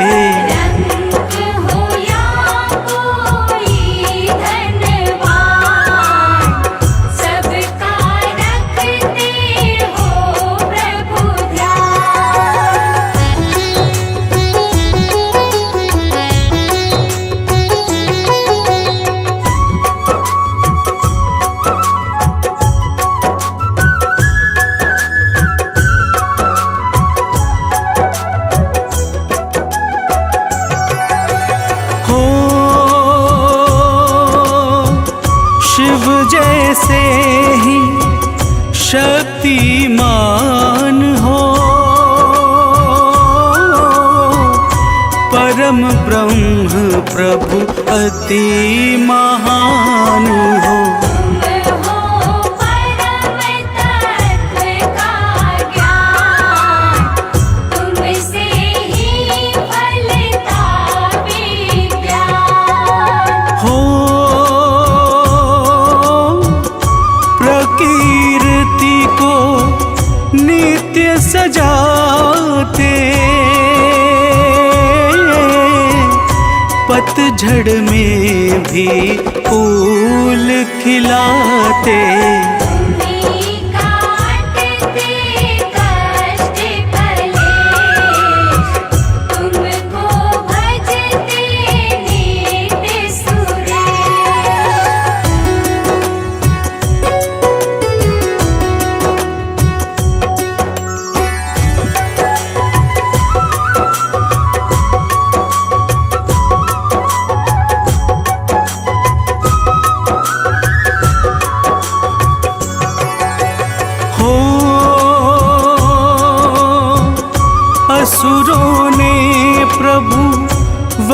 रंग हो या कोई धनवान, सबका रखते हो प्रभु ध्यान। हो शिव जैसे ही शक्तिमान हो, परम ब्रह्म प्रभु अति महान हो। तुम हो परम तत्व का ज्ञान, तुमसे ही फलता विज्ञान। हो प्रकृति को नित्य सजाते, पतझड़ में भी फूल खिलाते। तुम्हीं काटते कष्ट कलेश, तुमको भजते नित्य सुरेश।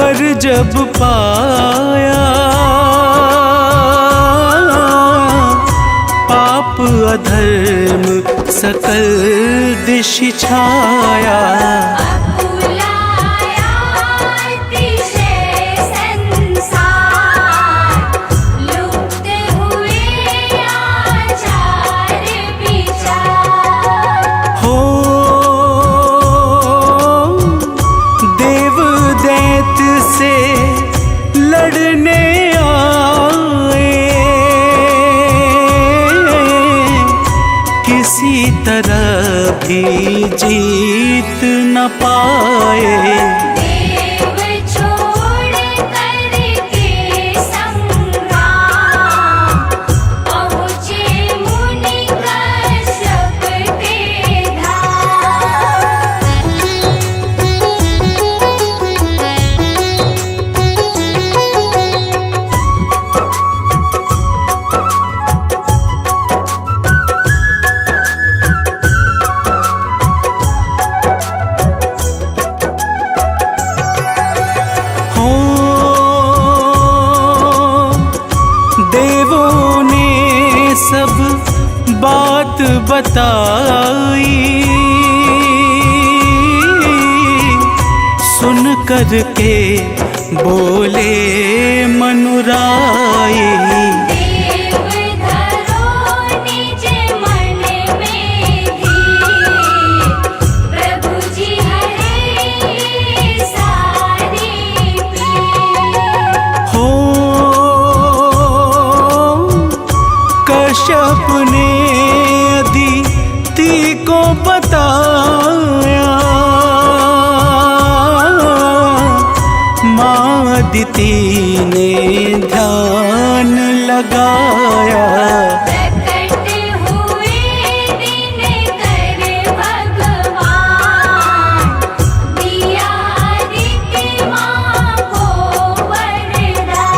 वर जब पाया, पाप अधर्म सकल दिश छाया। अकुलाया अतिशय संसार, लुप्त हुए आचार विचार। हो देव दैत्य से लड़ने आए, किसी तरह भी जीत न पाए। देव छोड़ करके संग्राम, पहुँचे मुनि कश्यप के हो देवों ने सब बात बताई, सुन कर के बोले मनुराई। देव धरो निज मन में धीर, प्रभु जी हरे सारी पीर। हो कश्यप ने अदिति को बताया, माँ अदिति ने ध्यान लगाया। प्रकट हुए दिनकर भगवान, दिया आदित्य माँ को वरदान।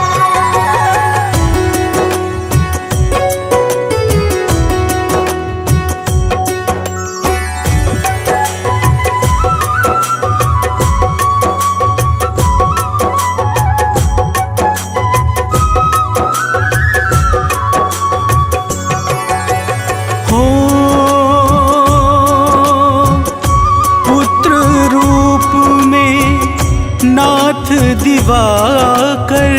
हो पुत्र रूप में नाथ दिवाकर,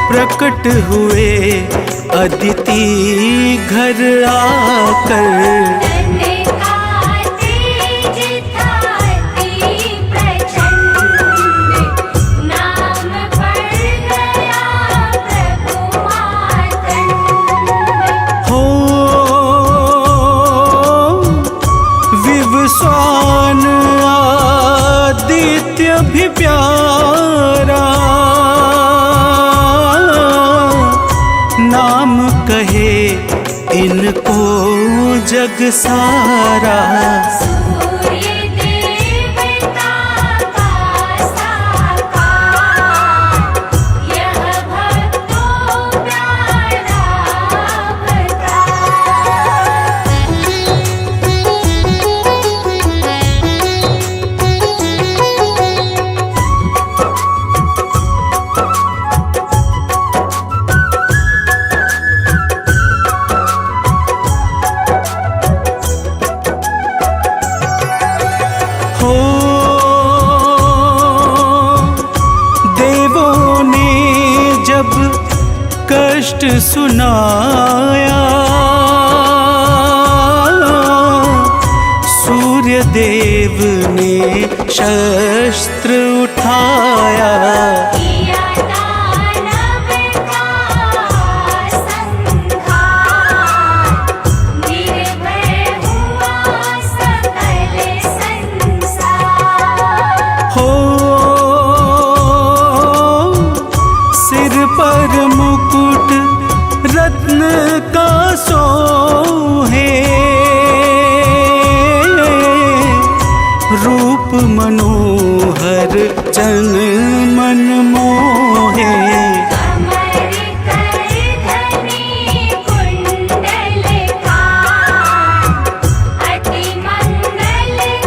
प्रकट हुए अदिति घर आकर। तन का तेज था अति प्रचंड, नाम पड़ गया प्रभु मातंड। हो विवस्वान आदित्य भी प्यारा, नाम कहे इनको जग सारा। सूर्य देवता का साकार, यह भक्तों प्यारा हो देवों ने जब कष्ट सुनाया, सूर्य देव ने शस्त्र उठाया। किया दानव का संहार, निर्भय हुआ सकल संसार। हो सिर पर मुकुट रत्न का सोहे, रूप मनोहर जन मन मोहे। कमर कर धनी कुंडल कान, अति मंगलकारी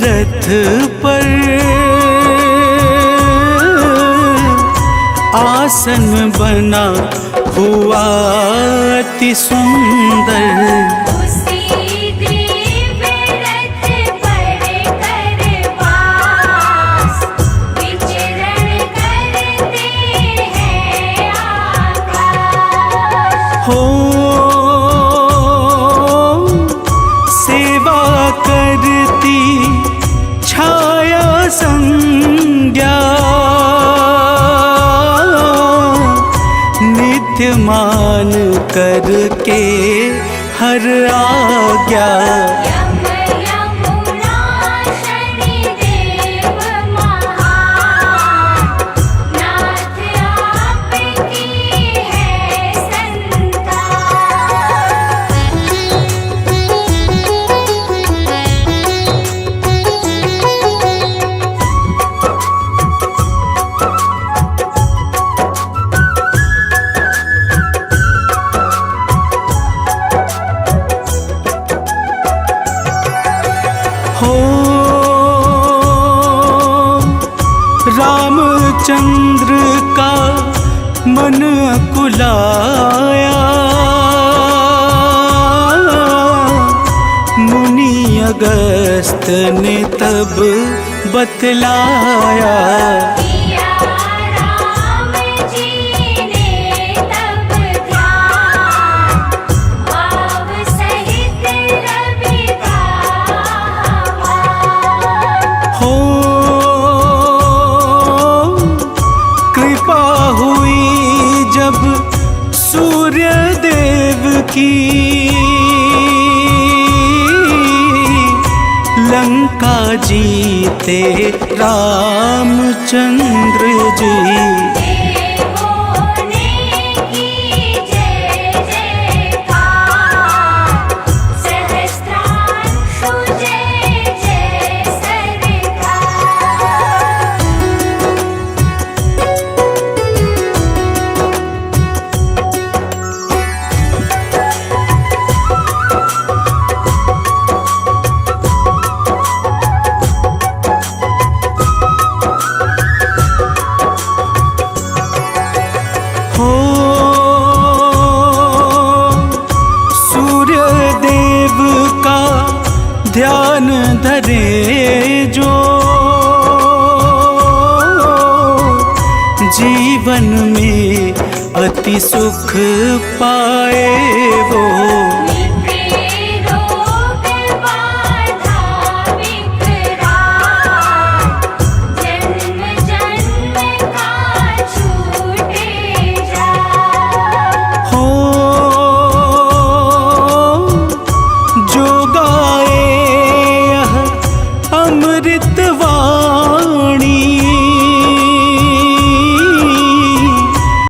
रथ पर आसन बना हुआ अति सुंदर। उसी दिव्य रथ पर कर वास विचरण करते हैं आकाश। हो सेवा करती छाया संज्ञा नित्य मान करके हर आज्ञा। यम यमुना शनिदेव महान नाथ आपकी है हो रामचंद्र का मन कुलाया मुनि अगस्त ने तब बतलाया। किया राम जी ने तब ध्यान भाव सहित रवि का हो कृपा हुई जब सूर्य देव की लंका जीते रामचंद्र जी। देवों ने की जय जयकार सहस्त्रांशु जय जय सरकार। हो सूर्य देव का ध्यान धरे जो जीवन में अति सुख पाए वो।